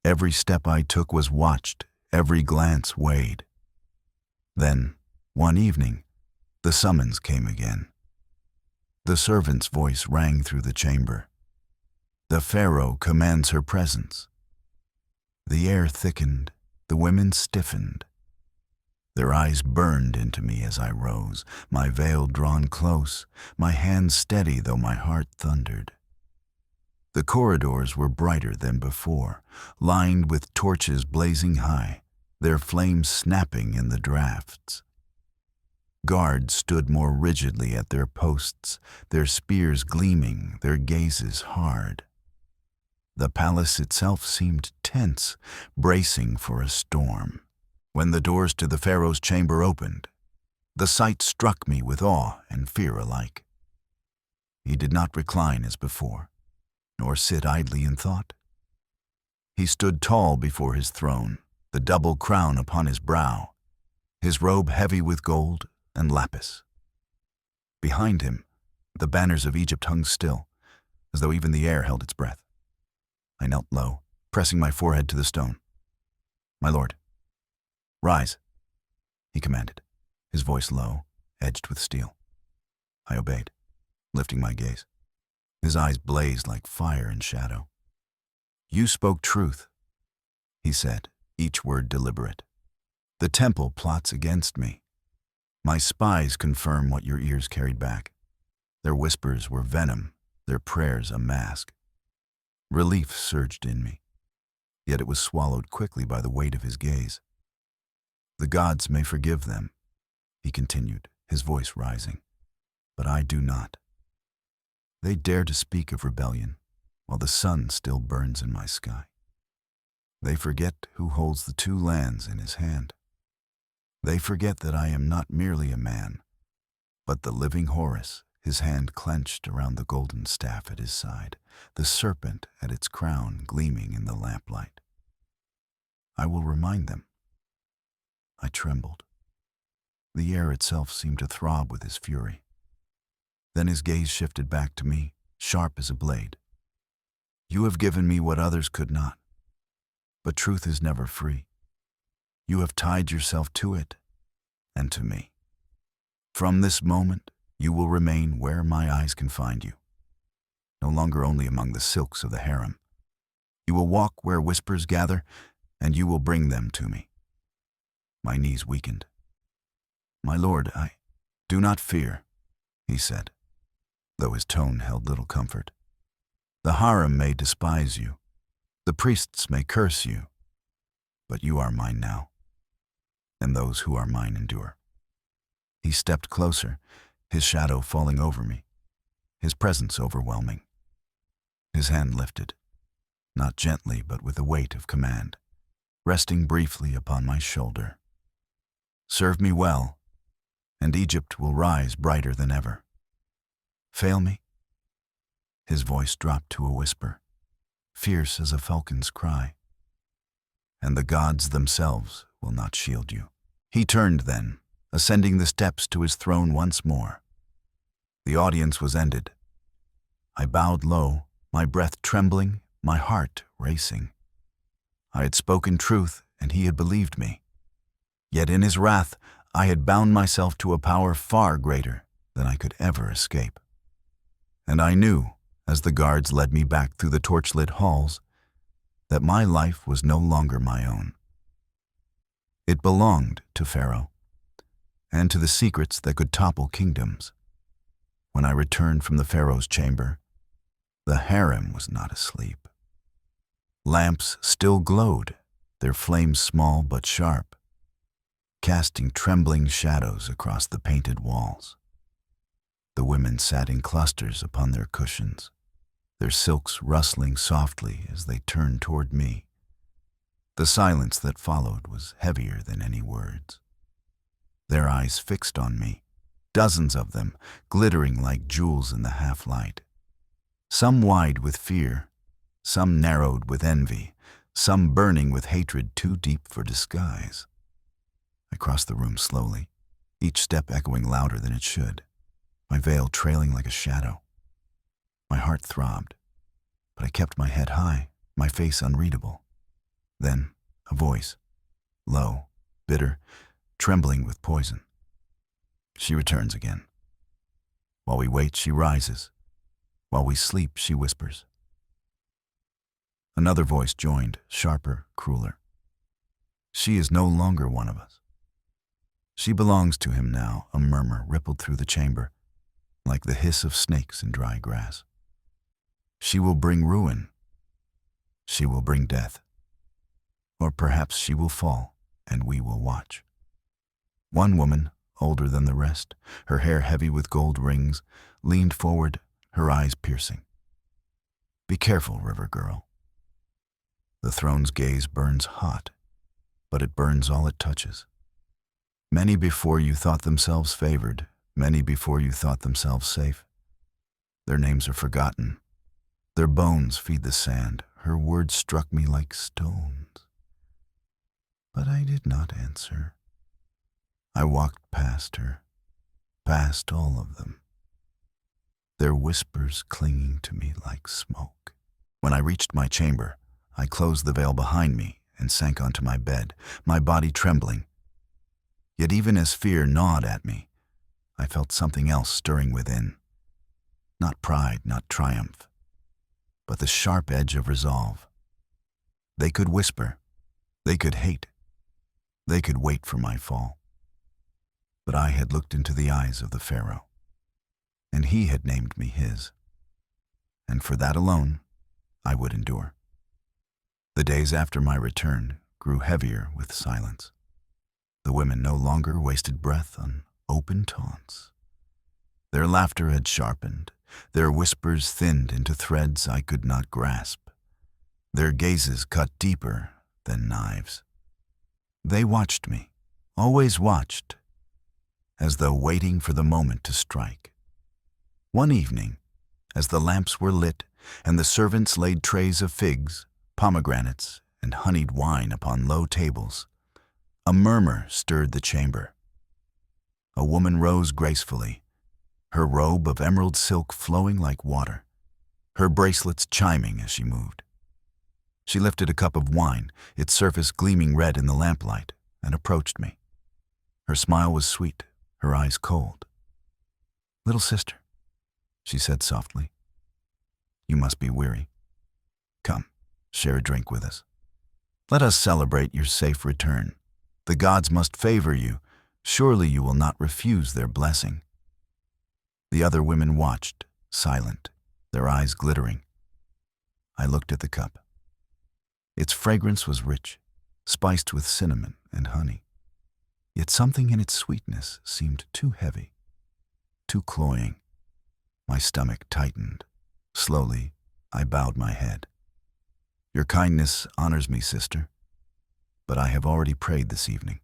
Every step I took was watched, every glance weighed. Then, one evening, the summons came again. The servant's voice rang through the chamber. "The Pharaoh commands her presence." The air thickened, the women stiffened. Their eyes burned into me as I rose, my veil drawn close, my hands steady though my heart thundered. The corridors were brighter than before, lined with torches blazing high, their flames snapping in the drafts. Guards stood more rigidly at their posts, their spears gleaming, their gazes hard. The palace itself seemed tense, bracing for a storm. When the doors to the Pharaoh's chamber opened, the sight struck me with awe and fear alike. He did not recline as before, nor sit idly in thought. He stood tall before his throne, the double crown upon his brow, his robe heavy with gold and lapis. Behind him, the banners of Egypt hung still, as though even the air held its breath. I knelt low, pressing my forehead to the stone. "My lord, rise," he commanded, his voice low, edged with steel. I obeyed, lifting my gaze. His eyes blazed like fire in shadow. "You spoke truth," he said, each word deliberate. "The temple plots against me. My spies confirm what your ears carried back. Their whispers were venom, their prayers a mask." Relief surged in me, yet it was swallowed quickly by the weight of his gaze. The gods may forgive them, he continued, his voice rising, but I do not. They dare to speak of rebellion while the sun still burns in my sky. They forget who holds the two lands in his hand. They forget that I am not merely a man, but the living Horus, his hand clenched around the golden staff at his side, the serpent at its crown gleaming in the lamplight. I will remind them. I trembled. The air itself seemed to throb with his fury. Then his gaze shifted back to me, sharp as a blade. You have given me what others could not, but truth is never free. You have tied yourself to it and to me. From this moment, you will remain where my eyes can find you, no longer only among the silks of the harem. You will walk where whispers gather, and you will bring them to me. My knees weakened. My lord, I do not fear, he said, though his tone held little comfort. The harem may despise you, the priests may curse you, but you are mine now, and those who are mine endure. He stepped closer, his shadow falling over me, his presence overwhelming. His hand lifted, not gently but with a weight of command, resting briefly upon my shoulder. Serve me well, and Egypt will rise brighter than ever. Fail me? His voice dropped to a whisper, fierce as a falcon's cry. And the gods themselves will not shield you. He turned then, ascending the steps to his throne once more. The audience was ended. I bowed low, my breath trembling, my heart racing. I had spoken truth, and he had believed me. Yet in his wrath, I had bound myself to a power far greater than I could ever escape. And I knew, as the guards led me back through the torchlit halls, that my life was no longer my own. It belonged to Pharaoh, and to the secrets that could topple kingdoms. When I returned from the Pharaoh's chamber, the harem was not asleep. Lamps still glowed, their flames small but sharp, casting trembling shadows across the painted walls. The women sat in clusters upon their cushions, their silks rustling softly as they turned toward me. The silence that followed was heavier than any words. Their eyes fixed on me, dozens of them, glittering like jewels in the half-light. Some wide with fear, some narrowed with envy, some burning with hatred too deep for disguise. I crossed the room slowly, each step echoing louder than it should, my veil trailing like a shadow. My heart throbbed, but I kept my head high, my face unreadable. Then a voice, low, bitter, trembling with poison. She returns again. While we wait, she rises. While we sleep, she whispers. Another voice joined, sharper, crueler. She is no longer one of us. She belongs to him now, a murmur rippled through the chamber, like the hiss of snakes in dry grass. She will bring ruin. She will bring death. Or perhaps she will fall, and we will watch. One woman, older than the rest, her hair heavy with gold rings, leaned forward, her eyes piercing. Be careful, river girl. The throne's gaze burns hot, but it burns all it touches. Many before you thought themselves favored, many before you thought themselves safe. Their names are forgotten. Their bones feed the sand. Her words struck me like stones. But I did not answer. I walked past her, past all of them, their whispers clinging to me like smoke. When I reached my chamber, I closed the veil behind me and sank onto my bed, my body trembling. Yet even as fear gnawed at me, I felt something else stirring within. Not pride, not triumph, but the sharp edge of resolve. They could whisper, they could hate, they could wait for my fall. But I had looked into the eyes of the Pharaoh, and he had named me his. And for that alone, I would endure. The days after my return grew heavier with silence. The women no longer wasted breath on open taunts. Their laughter had sharpened, their whispers thinned into threads I could not grasp. Their gazes cut deeper than knives. They watched me, always watched, as though waiting for the moment to strike. One evening, as the lamps were lit and the servants laid trays of figs, pomegranates, and honeyed wine upon low tables, a murmur stirred the chamber. A woman rose gracefully, her robe of emerald silk flowing like water, her bracelets chiming as she moved. She lifted a cup of wine, its surface gleaming red in the lamplight, and approached me. Her smile was sweet, her eyes cold. "Little sister," she said softly, "you must be weary. Come, share a drink with us. Let us celebrate your safe return. The gods must favor you. Surely you will not refuse their blessing." The other women watched, silent, their eyes glittering. I looked at the cup. Its fragrance was rich, spiced with cinnamon and honey. Yet something in its sweetness seemed too heavy, too cloying. My stomach tightened. Slowly, I bowed my head. "Your kindness honors me, sister, but I have already prayed this evening.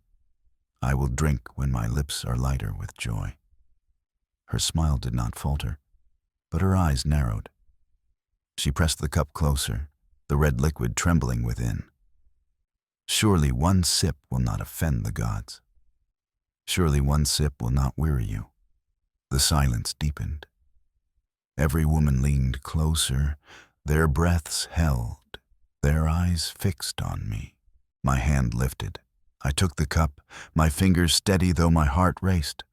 I will drink when my lips are lighter with joy." Her smile did not falter, but her eyes narrowed. She pressed the cup closer, the red liquid trembling within. "Surely one sip will not offend the gods. Surely one sip will not weary you." The silence deepened. Every woman leaned closer, their breaths held, their eyes fixed on me. My hand lifted. I took the cup, my fingers steady though my heart raced.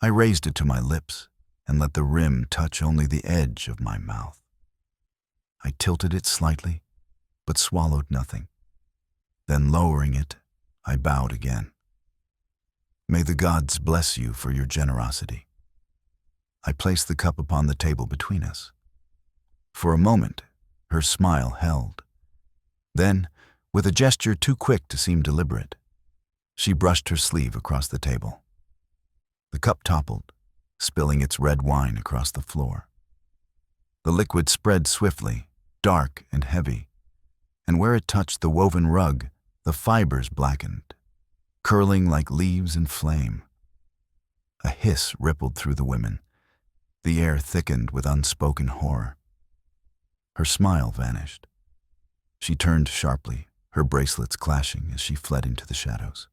I raised it to my lips and let the rim touch only the edge of my mouth. I tilted it slightly, but swallowed nothing. Then lowering it, I bowed again. "May the gods bless you for your generosity." I placed the cup upon the table between us. For a moment, her smile held. Then, with a gesture too quick to seem deliberate, she brushed her sleeve across the table. The cup toppled, spilling its red wine across the floor. The liquid spread swiftly, dark and heavy, and where it touched the woven rug, the fibers blackened, curling like leaves in flame. A hiss rippled through the women. The air thickened with unspoken horror. Her smile vanished. She turned sharply, her bracelets clashing as she fled into the shadows.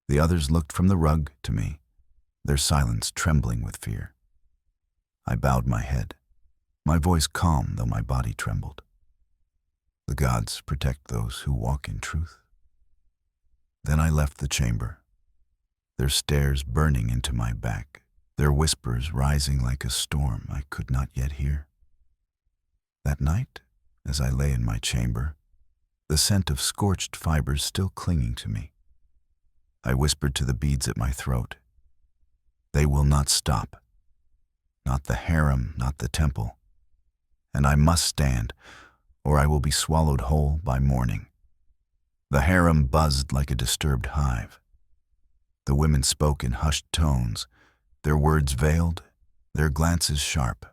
The others looked from the rug to me, their silence trembling with fear. I bowed my head, my voice calm though my body trembled. The gods protect those who walk in truth. Then I left the chamber, their stares burning into my back, their whispers rising like a storm I could not yet hear. That night, as I lay in my chamber, the scent of scorched fibers still clinging to me, I whispered to the beads at my throat, "They will not stop. Not the harem, not the temple. And I must stand, or I will be swallowed whole by morning." The harem buzzed like a disturbed hive. The women spoke in hushed tones, their words veiled, their glances sharp.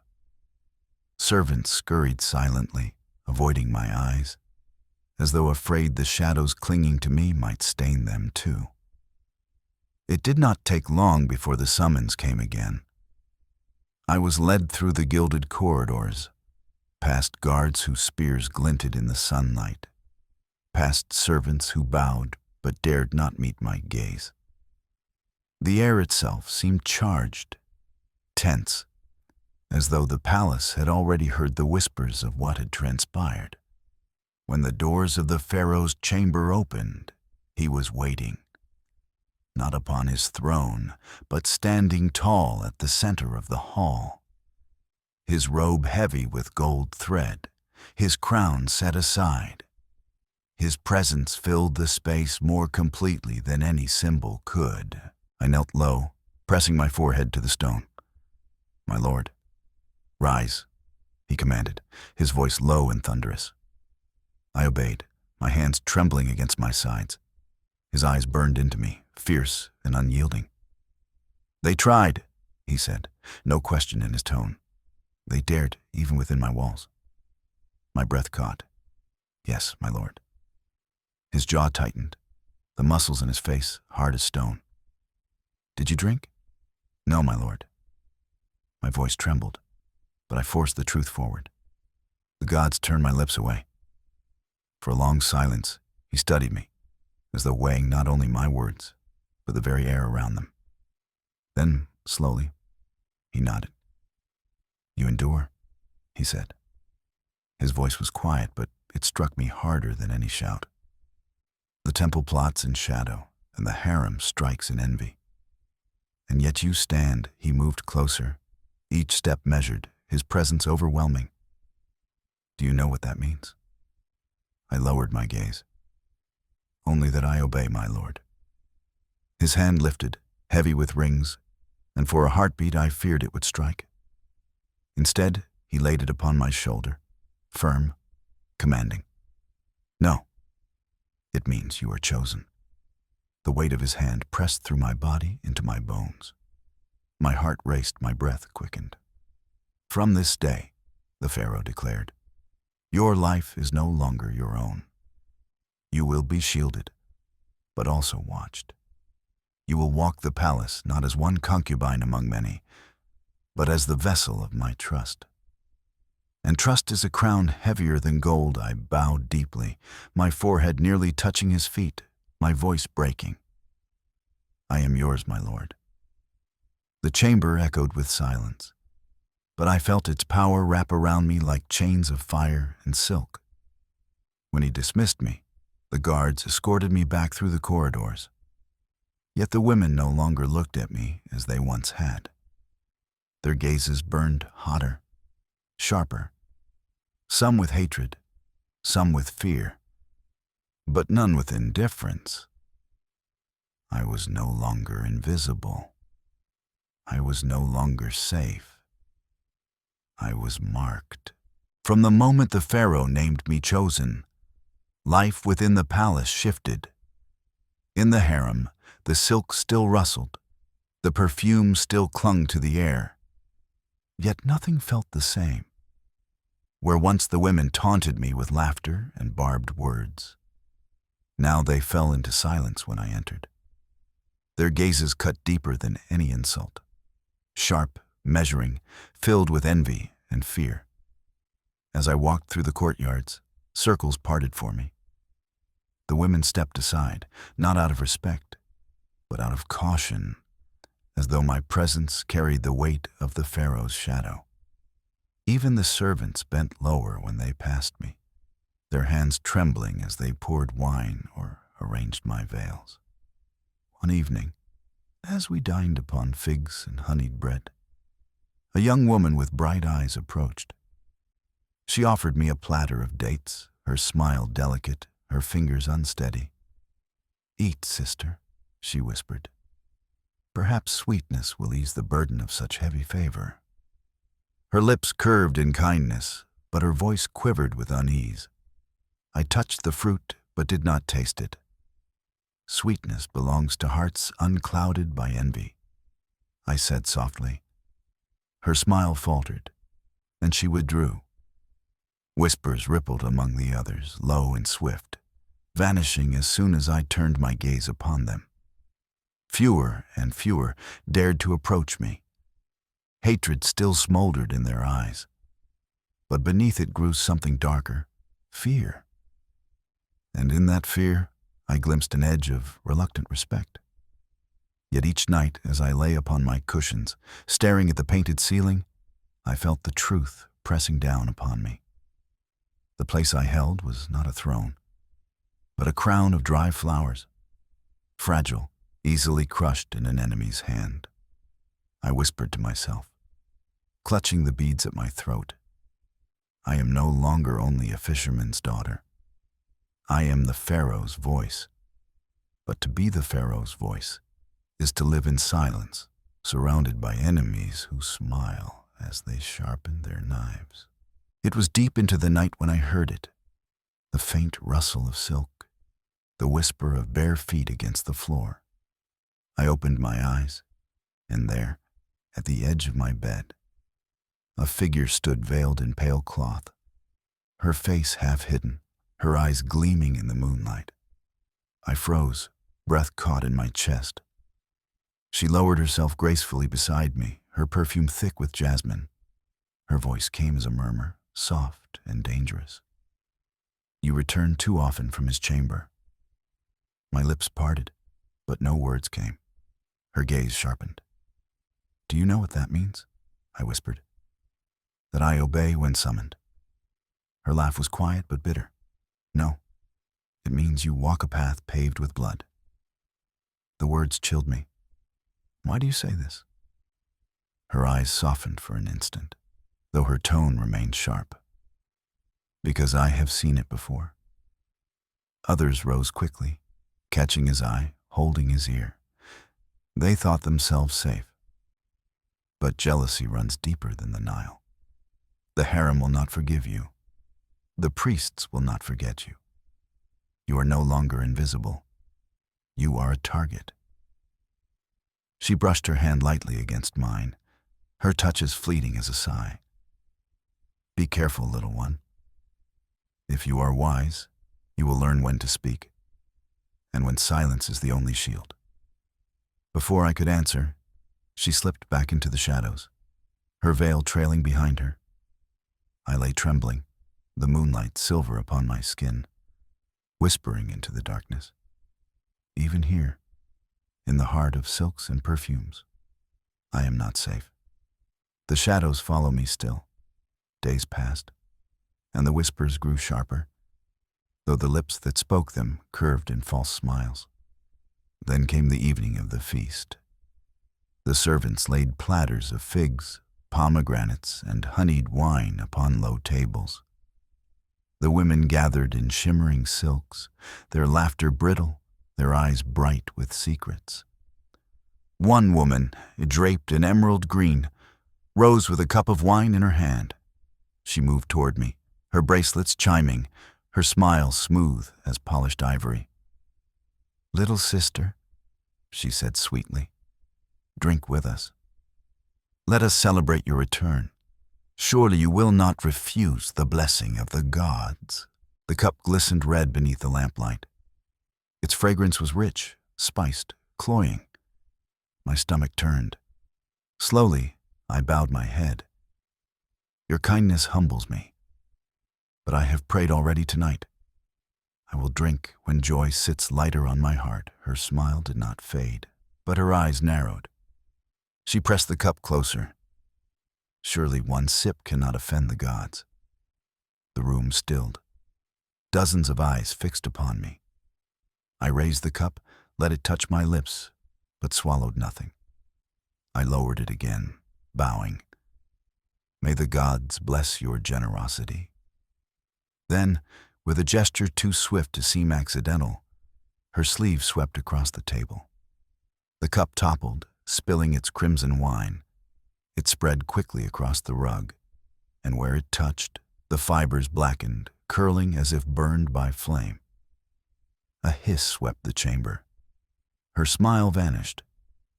Servants scurried silently, avoiding my eyes, as though afraid the shadows clinging to me might stain them too. It did not take long before the summons came again. I was led through the gilded corridors, past guards whose spears glinted in the sunlight, past servants who bowed but dared not meet my gaze. The air itself seemed charged, tense, as though the palace had already heard the whispers of what had transpired. When the doors of the Pharaoh's chamber opened, he was waiting, not upon his throne, but standing tall at the center of the hall. His robe heavy with gold thread, his crown set aside. His presence filled the space more completely than any symbol could. I knelt low, pressing my forehead to the stone. "My lord, rise," he commanded, his voice low and thunderous. I obeyed, my hands trembling against my sides. His eyes burned into me, fierce and unyielding. "They tried," he said, no question in his tone. "They dared, even within my walls." My breath caught. "Yes, my lord." His jaw tightened, the muscles in his face hard as stone. "Did you drink?" "No, my lord." My voice trembled, but I forced the truth forward. The gods turned my lips away. For a long silence, he studied me, as though weighing not only my words, but the very air around them. Then, slowly, he nodded. "You endure," he said. His voice was quiet, but it struck me harder than any shout. "The temple plots in shadow, and the harem strikes in envy. And yet you stand." He moved closer, each step measured, his presence overwhelming. "Do you know what that means?" I lowered my gaze. "Only that I obey, my lord." His hand lifted, heavy with rings, and for a heartbeat I feared it would strike. Instead, he laid it upon my shoulder, firm, commanding. "No. It means you are chosen." The weight of his hand pressed through my body into my bones. My heart raced, my breath quickened. "From this day," the Pharaoh declared, "your life is no longer your own. You will be shielded, but also watched. You will walk the palace not as one concubine among many, but as the vessel of my trust. And trust is a crown heavier than gold." I bowed deeply, my forehead nearly touching his feet, my voice breaking. "I am yours, my lord." The chamber echoed with silence, but I felt its power wrap around me like chains of fire and silk. When he dismissed me, the guards escorted me back through the corridors. Yet the women no longer looked at me as they once had. Their gazes burned hotter, sharper, some with hatred, some with fear, but none with indifference. I was no longer invisible. I was no longer safe. I was marked. From the moment the Pharaoh named me chosen, life within the palace shifted. In the harem, the silk still rustled, the perfume still clung to the air. Yet nothing felt the same. Where once the women taunted me with laughter and barbed words, now they fell into silence when I entered. Their gazes cut deeper than any insult, sharp, measuring, filled with envy and fear. As I walked through the courtyards, circles parted for me. The women stepped aside, not out of respect, but out of caution, as though my presence carried the weight of the Pharaoh's shadow. Even the servants bent lower when they passed me, their hands trembling as they poured wine or arranged my veils. One evening, as we dined upon figs and honeyed bread, a young woman with bright eyes approached. She offered me a platter of dates, her smile delicate, her fingers unsteady. "Eat, sister," she whispered. "Perhaps sweetness will ease the burden of such heavy favor." Her lips curved in kindness, but her voice quivered with unease. I touched the fruit, but did not taste it. "Sweetness belongs to hearts unclouded by envy," I said softly. Her smile faltered, and she withdrew. Whispers rippled among the others, low and swift, vanishing as soon as I turned my gaze upon them. Fewer and fewer dared to approach me. Hatred still smoldered in their eyes, but beneath it grew something darker, fear. And in that fear, I glimpsed an edge of reluctant respect. Yet each night, as I lay upon my cushions, staring at the painted ceiling, I felt the truth pressing down upon me. The place I held was not a throne, but a crown of dry flowers, fragile, easily crushed in an enemy's hand. I whispered to myself, clutching the beads at my throat, "I am no longer only a fisherman's daughter. I am the Pharaoh's voice." But to be the Pharaoh's voice is to live in silence, surrounded by enemies who smile as they sharpen their knives. It was deep into the night when I heard it, the faint rustle of silk, the whisper of bare feet against the floor. I opened my eyes, and there, at the edge of my bed, a figure stood veiled in pale cloth, her face half hidden, her eyes gleaming in the moonlight. I froze, breath caught in my chest. She lowered herself gracefully beside me, her perfume thick with jasmine. Her voice came as a murmur, soft and dangerous. "You return too often from his chamber." My lips parted, but no words came. Her gaze sharpened. "Do you know what that means?" I whispered. "That I obey when summoned." Her laugh was quiet but bitter. "No, it means you walk a path paved with blood." The words chilled me. "Why do you say this?" Her eyes softened for an instant, though her tone remained sharp. "Because I have seen it before." Others rose quickly, catching his eye, holding his ear. They thought themselves safe. But jealousy runs deeper than the Nile. The harem will not forgive you. The priests will not forget you. You are no longer invisible. You are a target. She brushed her hand lightly against mine, her touch as fleeting as a sigh. "Be careful, little one. If you are wise, you will learn when to speak, and when silence is the only shield." Before I could answer, she slipped back into the shadows, her veil trailing behind her. I lay trembling, the moonlight silver upon my skin, whispering into the darkness. Even here, in the heart of silks and perfumes, I am not safe. The shadows follow me still. Days passed, and the whispers grew sharper, though the lips that spoke them curved in false smiles. Then came the evening of the feast. The servants laid platters of figs, pomegranates, and honeyed wine upon low tables. The women gathered in shimmering silks, their laughter brittle, their eyes bright with secrets. One woman, draped in emerald green, rose with a cup of wine in her hand. She moved toward me, her bracelets chiming, her smile smooth as polished ivory. "Little sister," she said sweetly, "drink with us. Let us celebrate your return. Surely you will not refuse the blessing of the gods." The cup glistened red beneath the lamplight. Its fragrance was rich, spiced, cloying. My stomach turned. Slowly, I bowed my head. "Your kindness humbles me, but I have prayed already tonight. I will drink when joy sits lighter on my heart." Her smile did not fade, but her eyes narrowed. She pressed the cup closer. "Surely one sip cannot offend the gods." The room stilled. Dozens of eyes fixed upon me. I raised the cup, let it touch my lips, but swallowed nothing. I lowered it again, bowing. "May the gods bless your generosity." Then, with a gesture too swift to seem accidental, her sleeve swept across the table. The cup toppled, spilling its crimson wine. It spread quickly across the rug, and where it touched, the fibers blackened, curling as if burned by flame. A hiss swept the chamber. Her smile vanished.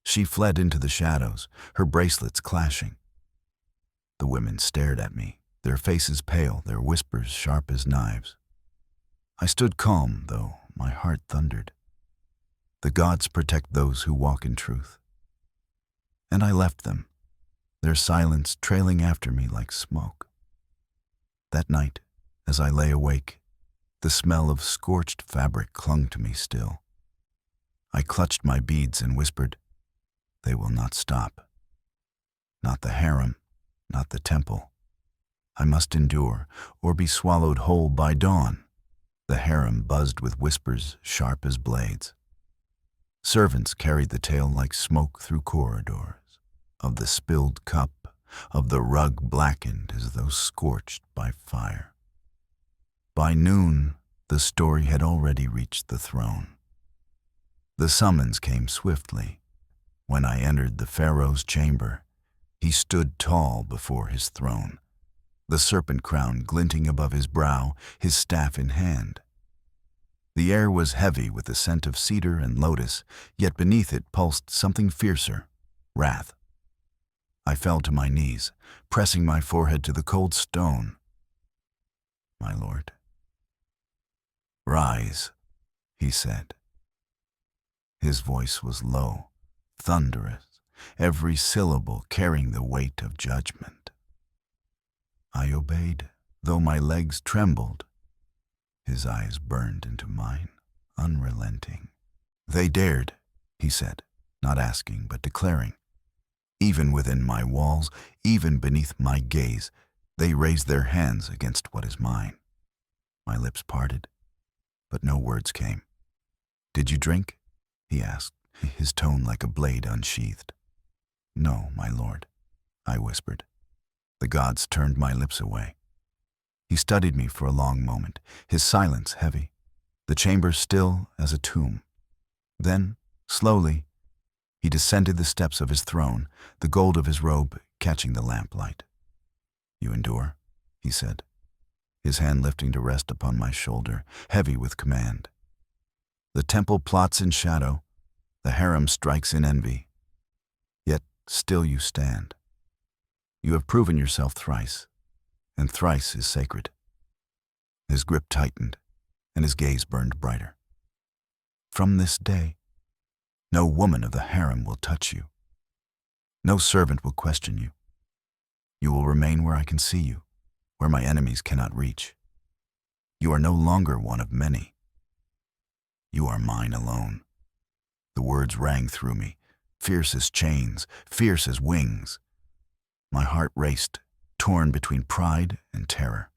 She fled into the shadows, her bracelets clashing. The women stared at me, their faces pale, their whispers sharp as knives. I stood calm, though my heart thundered. The gods protect those who walk in truth. And I left them, their silence trailing after me like smoke. That night, as I lay awake, the smell of scorched fabric clung to me still. I clutched my beads and whispered, "They will not stop. Not the harem, not the temple. I must endure, or be swallowed whole by dawn." The harem buzzed with whispers sharp as blades. Servants carried the tale like smoke through corridors, of the spilled cup, of the rug blackened as though scorched by fire. By noon, the story had already reached the throne. The summons came swiftly. When I entered the Pharaoh's chamber, he stood tall before his throne, the serpent crown glinting above his brow, his staff in hand. The air was heavy with the scent of cedar and lotus, yet beneath it pulsed something fiercer, wrath. I fell to my knees, pressing my forehead to the cold stone. "My lord." "Rise," he said. His voice was low, thunderous, every syllable carrying the weight of judgment. I obeyed, though my legs trembled. His eyes burned into mine, unrelenting. "They dared," he said, not asking but declaring. "Even within my walls, even beneath my gaze, they raised their hands against what is mine." My lips parted, but no words came. "Did you drink?" he asked, his tone like a blade unsheathed. "No, my lord," I whispered. The gods turned my lips away. He studied me for a long moment, his silence heavy, the chamber still as a tomb. Then, slowly, he descended the steps of his throne, the gold of his robe catching the lamplight. "You endure," he said, his hand lifting to rest upon my shoulder, heavy with command. "The temple plots in shadow, the harem strikes in envy. Yet still you stand. You have proven yourself thrice, and thrice is sacred." His grip tightened, and his gaze burned brighter. "From this day, no woman of the harem will touch you. No servant will question you. You will remain where I can see you, where my enemies cannot reach. You are no longer one of many. You are mine alone." The words rang through me, fierce as chains, fierce as wings. My heart raced, torn between pride and terror.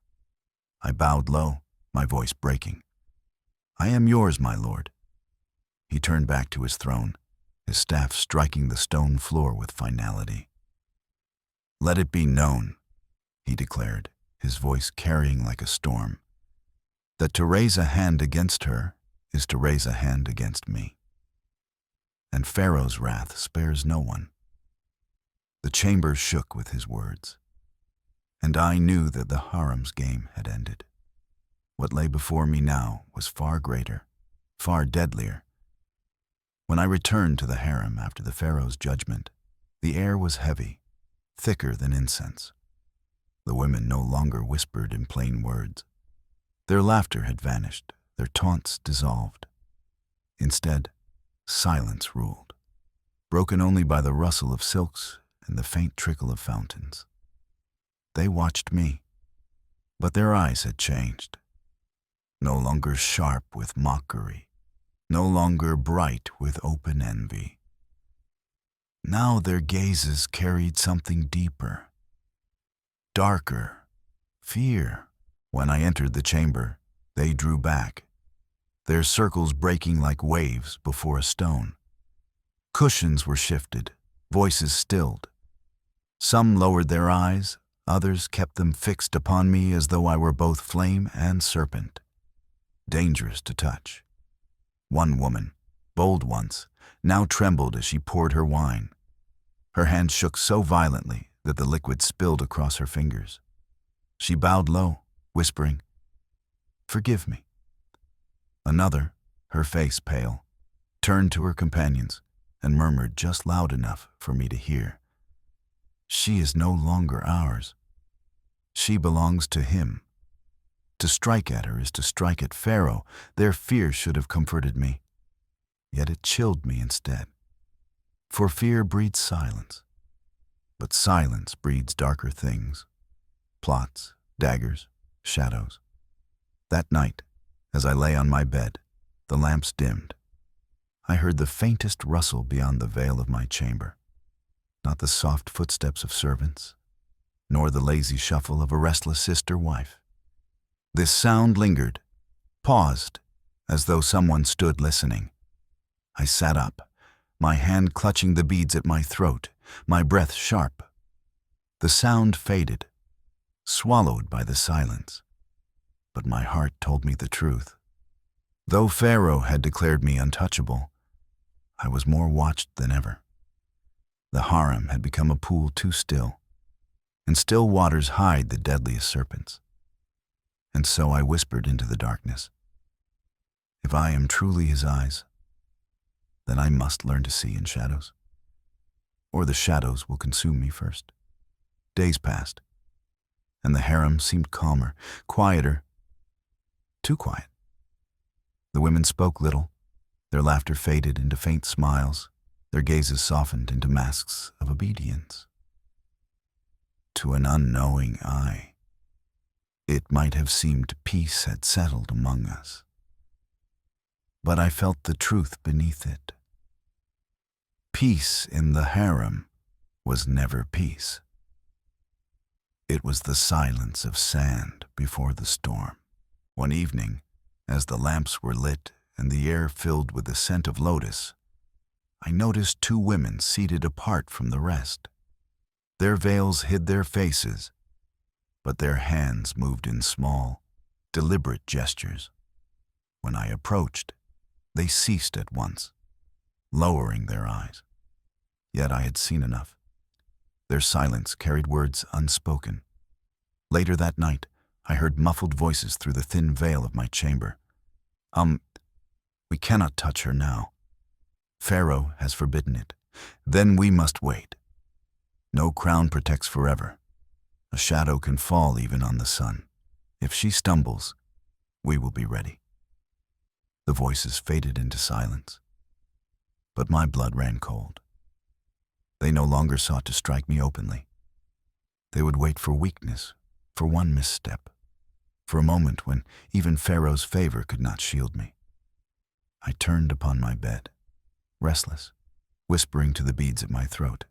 I bowed low, my voice breaking. "I am yours, my lord." He turned back to his throne, his staff striking the stone floor with finality. "Let it be known," he declared, his voice carrying like a storm, "that to raise a hand against her is to raise a hand against me. And Pharaoh's wrath spares no one." The chamber shook with his words, and I knew that the harem's game had ended. What lay before me now was far greater, far deadlier. When I returned to the harem after the Pharaoh's judgment, the air was heavy, thicker than incense. The women no longer whispered in plain words. Their laughter had vanished, their taunts dissolved. Instead, silence ruled, broken only by the rustle of silks and the faint trickle of fountains. They watched me, but their eyes had changed. No longer sharp with mockery, no longer bright with open envy. Now their gazes carried something deeper, darker, fear. When I entered the chamber, they drew back, their circles breaking like waves before a stone. Cushions were shifted, voices stilled. Some lowered their eyes, others kept them fixed upon me as though I were both flame and serpent, dangerous to touch. One woman, bold once, now trembled as she poured her wine. Her hand shook so violently that the liquid spilled across her fingers. She bowed low, whispering, "Forgive me." Another, her face pale, turned to her companions and murmured just loud enough for me to hear, "She is no longer ours. She belongs to him." To strike at her is to strike at Pharaoh. Their fear should have comforted me, yet it chilled me instead. For fear breeds silence, but silence breeds darker things, plots, daggers, shadows. That night, as I lay on my bed, the lamps dimmed. I heard the faintest rustle beyond the veil of my chamber, not the soft footsteps of servants, nor the lazy shuffle of a restless sister-wife. This sound lingered, paused, as though someone stood listening. I sat up, my hand clutching the beads at my throat, my breath sharp. The sound faded, swallowed by the silence, but my heart told me the truth. Though Pharaoh had declared me untouchable, I was more watched than ever. The harem had become a pool too still, and still waters hide the deadliest serpents. And so I whispered into the darkness, If I am truly his eyes, then I must learn to see in shadows, or the shadows will consume me first. Days passed, and the harem seemed calmer, quieter, too quiet. The women spoke little, their laughter faded into faint smiles, their gazes softened into masks of obedience. To an unknowing eye, it might have seemed peace had settled among us. But I felt the truth beneath it. Peace in the harem was never peace. It was the silence of sand before the storm. One evening, as the lamps were lit and the air filled with the scent of lotus, I noticed two women seated apart from the rest. Their veils hid their faces, but their hands moved in small, deliberate gestures. When I approached, they ceased at once, lowering their eyes. Yet I had seen enough. Their silence carried words unspoken. Later that night, I heard muffled voices through the thin veil of my chamber. We cannot touch her now. Pharaoh has forbidden it. Then we must wait. No crown protects forever. A shadow can fall even on the sun. If she stumbles, we will be ready. The voices faded into silence, but my blood ran cold. They no longer sought to strike me openly. They would wait for weakness, for one misstep, for a moment when even Pharaoh's favor could not shield me. I turned upon my bed, restless, whispering to the beads at my throat.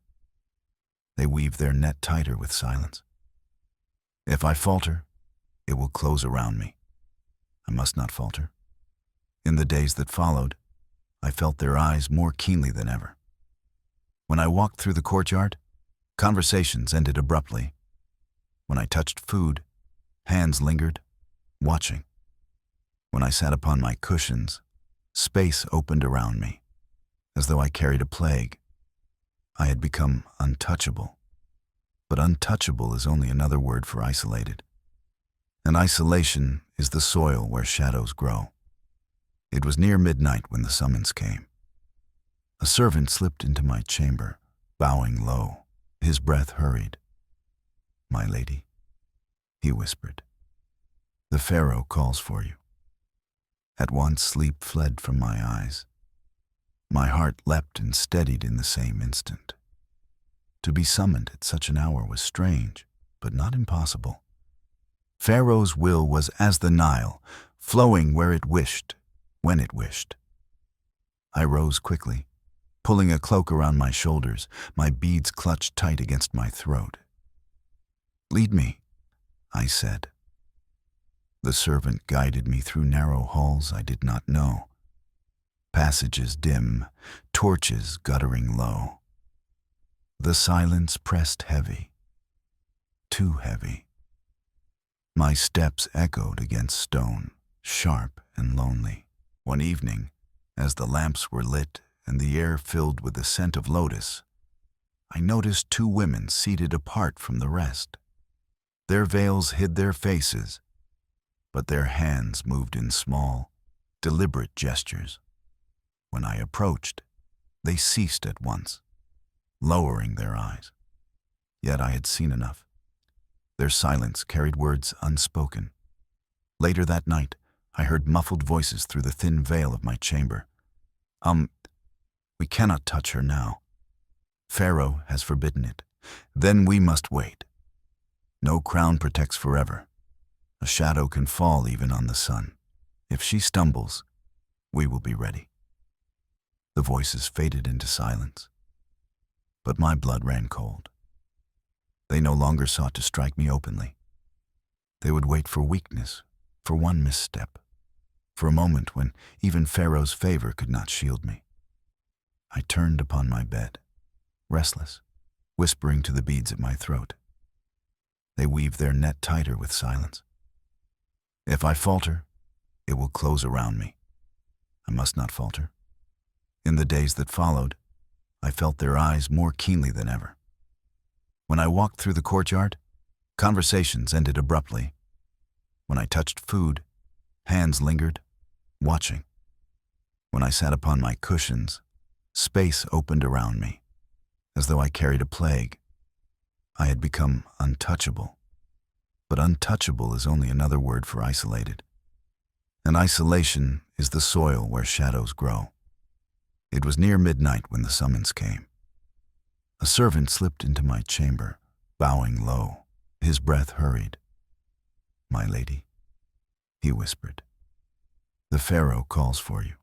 They weave their net tighter with silence. If I falter, it will close around me. I must not falter. In the days that followed, I felt their eyes more keenly than ever. When I walked through the courtyard, conversations ended abruptly. When I touched food, hands lingered, watching. When I sat upon my cushions, space opened around me, as though I carried a plague. I had become untouchable. But untouchable is only another word for isolated. And isolation is the soil where shadows grow. It was near midnight when the summons came. A servant slipped into my chamber, bowing low. His breath hurried. "My lady," he whispered, "the Pharaoh calls for you." At once sleep fled from my eyes. My heart leapt and steadied in the same instant. To be summoned at such an hour was strange, but not impossible. Pharaoh's will was as the Nile, flowing where it wished, when it wished. I rose quickly, pulling a cloak around my shoulders, my beads clutched tight against my throat. "Lead me," I said. The servant guided me through narrow halls I did not know, passages dim, torches guttering low. The silence pressed heavy, too heavy. My steps echoed against stone, sharp and lonely. One evening, as the lamps were lit and the air filled with the scent of lotus, I noticed two women seated apart from the rest. Their veils hid their faces, but their hands moved in small, deliberate gestures. When I approached, they ceased at once, lowering their eyes. Yet I had seen enough. Their silence carried words unspoken. Later that night, I heard muffled voices through the thin veil of my chamber. We cannot touch her now. Pharaoh has forbidden it. Then we must wait. No crown protects forever. A shadow can fall even on the sun. If she stumbles, we will be ready." The voices faded into silence, but my blood ran cold. They no longer sought to strike me openly. They would wait for weakness, for one misstep, for a moment when even Pharaoh's favor could not shield me. I turned upon my bed, restless, whispering to the beads at my throat. They weave their net tighter with silence. If I falter, it will close around me. I must not falter. In the days that followed, I felt their eyes more keenly than ever. When I walked through the courtyard, conversations ended abruptly. When I touched food, hands lingered, watching. When I sat upon my cushions, space opened around me, as though I carried a plague. I had become untouchable. But untouchable is only another word for isolated. And isolation is the soil where shadows grow. It was near midnight when the summons came. A servant slipped into my chamber, bowing low. His breath hurried. "My lady," he whispered, "the Pharaoh calls for you."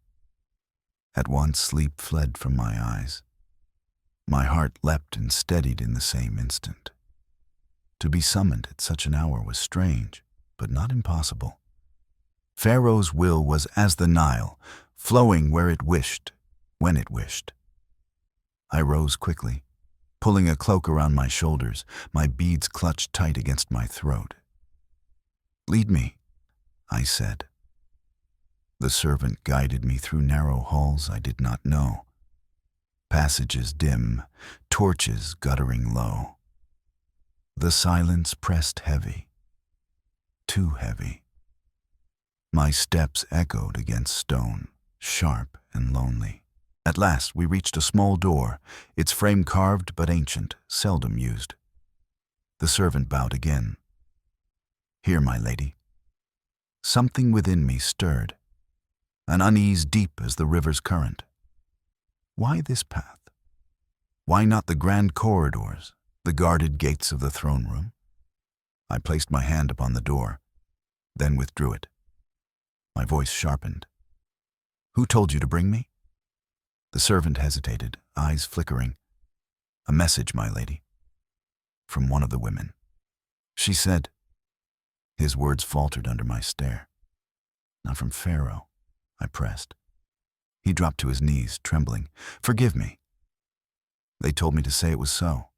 At once sleep fled from my eyes. My heart leapt and steadied in the same instant. To be summoned at such an hour was strange, but not impossible. Pharaoh's will was as the Nile, flowing where it wished, when it wished. I rose quickly, pulling a cloak around my shoulders, my beads clutched tight against my throat. "Lead me," I said. The servant guided me through narrow halls I did not know, passages dim, torches guttering low. The silence pressed heavy, too heavy. My steps echoed against stone, sharp and lonely. At last we reached a small door, its frame carved but ancient, seldom used. The servant bowed again. "Here, my lady." Something within me stirred, an unease deep as the river's current. Why this path? Why not the grand corridors, the guarded gates of the throne room? I placed my hand upon the door, then withdrew it. My voice sharpened. "Who told you to bring me?" The servant hesitated, eyes flickering. "A message, my lady, from one of the women." She said. His words faltered under my stare. "Not from Pharaoh," I pressed. He dropped to his knees, trembling. "Forgive me." "They told me to say it was so.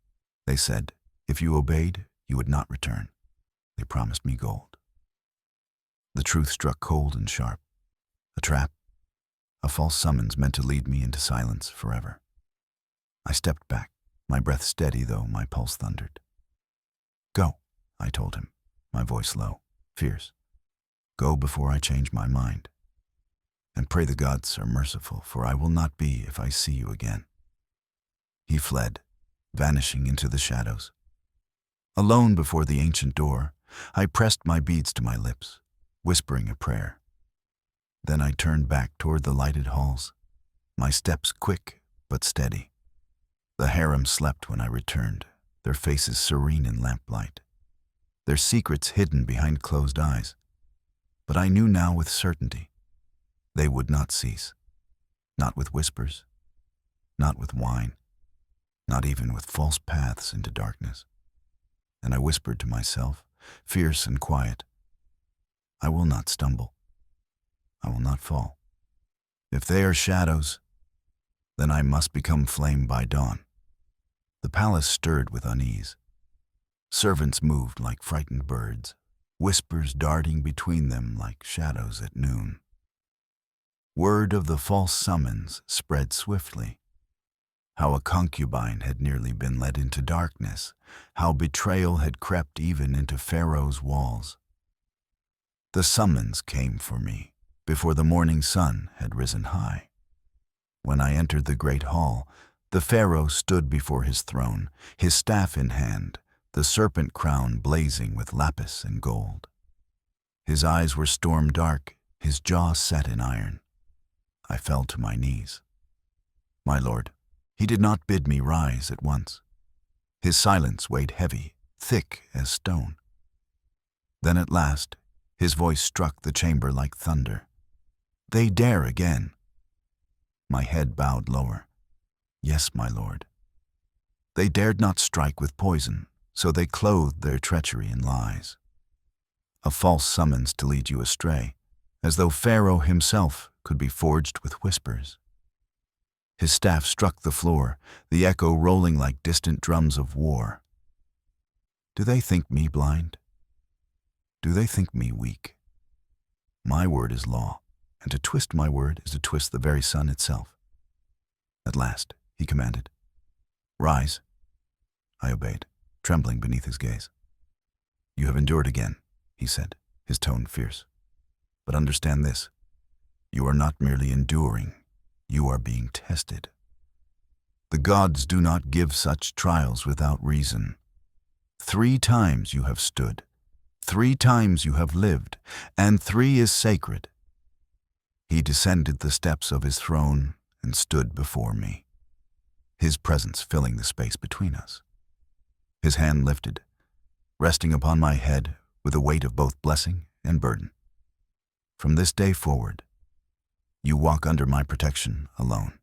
They said, if you obeyed, you would not return. They promised me gold." The truth struck cold and sharp. A trap, a false summons meant to lead me into silence forever. I stepped back, my breath steady though my pulse thundered. "Go," I told him, my voice low, fierce. "Go before I change my mind. And pray the gods are merciful, for I will not be if I see you again." He fled, vanishing into the shadows. Alone before the ancient door, I pressed my beads to my lips, whispering a prayer. Then I turned back toward the lighted halls, my steps quick but steady. The harem slept when I returned, their faces serene in lamplight, their secrets hidden behind closed eyes. But I knew now with certainty, they would not cease, not with whispers, not with wine, not even with false paths into darkness. And I whispered to myself, fierce and quiet, "I will not stumble. I will not fall. If they are shadows, then I must become flame by dawn." The palace stirred with unease. Servants moved like frightened birds, whispers darting between them like shadows at noon. Word of the false summons spread swiftly. How a concubine had nearly been led into darkness, how betrayal had crept even into Pharaoh's walls. The summons came for me before the morning sun had risen high. When I entered the great hall, the Pharaoh stood before his throne, his staff in hand, the serpent crown blazing with lapis and gold. His eyes were storm dark, his jaw set in iron. I fell to my knees. "My lord," he did not bid me rise at once. His silence weighed heavy, thick as stone. Then at last, his voice struck the chamber like thunder. "They dare again." My head bowed lower. "Yes, my lord." They dared not strike with poison, so they clothed their treachery in lies. A false summons to lead you astray, as though Pharaoh himself could be forged with whispers. His staff struck the floor, the echo rolling like distant drums of war. Do they think me blind? Do they think me weak? My word is law, and to twist my word is to twist the very sun itself. At last, he commanded, "Rise." I obeyed, trembling beneath his gaze. "You have endured again," he said, his tone fierce. "But understand this, you are not merely enduring, You are being tested. The gods do not give such trials without reason. 3 times you have stood, 3 times you have lived, and 3 is sacred. He descended the steps of his throne and stood before me, his presence filling the space between us. His hand lifted, resting upon my head with a weight of both blessing and burden. From this day forward, you walk under my protection alone.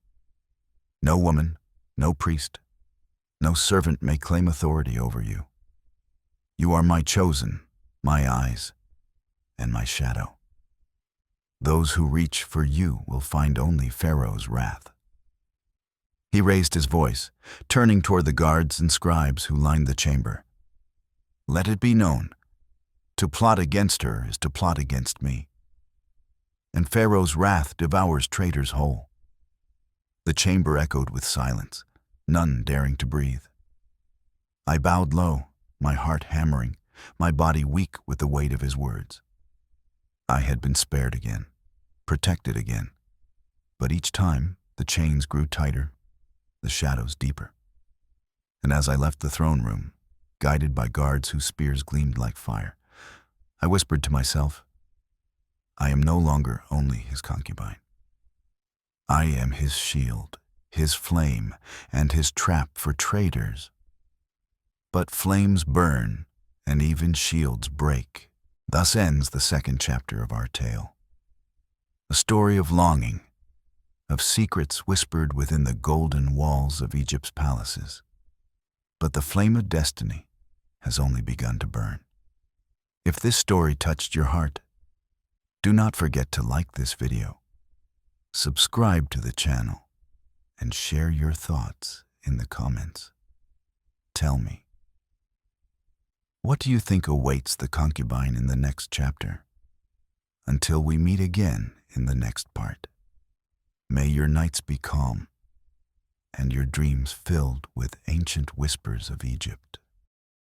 No woman, no priest, no servant may claim authority over you. You are my chosen, my eyes, and my shadow. Those who reach for you will find only Pharaoh's wrath. He raised his voice, turning toward the guards and scribes who lined the chamber. Let it be known, to plot against her is to plot against me. And Pharaoh's wrath devours traitors whole. The chamber echoed with silence, none daring to breathe. I bowed low, my heart hammering, my body weak with the weight of his words. I had been spared again, protected again, but each time the chains grew tighter, the shadows deeper. And as I left the throne room, guided by guards whose spears gleamed like fire, I whispered to myself, I am no longer only his concubine. I am his shield, his flame, and his trap for traitors. But flames burn, and even shields break. Thus ends the 2nd chapter of our tale. A story of longing, of secrets whispered within the golden walls of Egypt's palaces. But the flame of destiny has only begun to burn. If this story touched your heart, do not forget to like this video, subscribe to the channel, and share your thoughts in the comments. Tell me, what do you think awaits the concubine in the next chapter? Until we meet again in the next part, may your nights be calm and your dreams filled with ancient whispers of Egypt.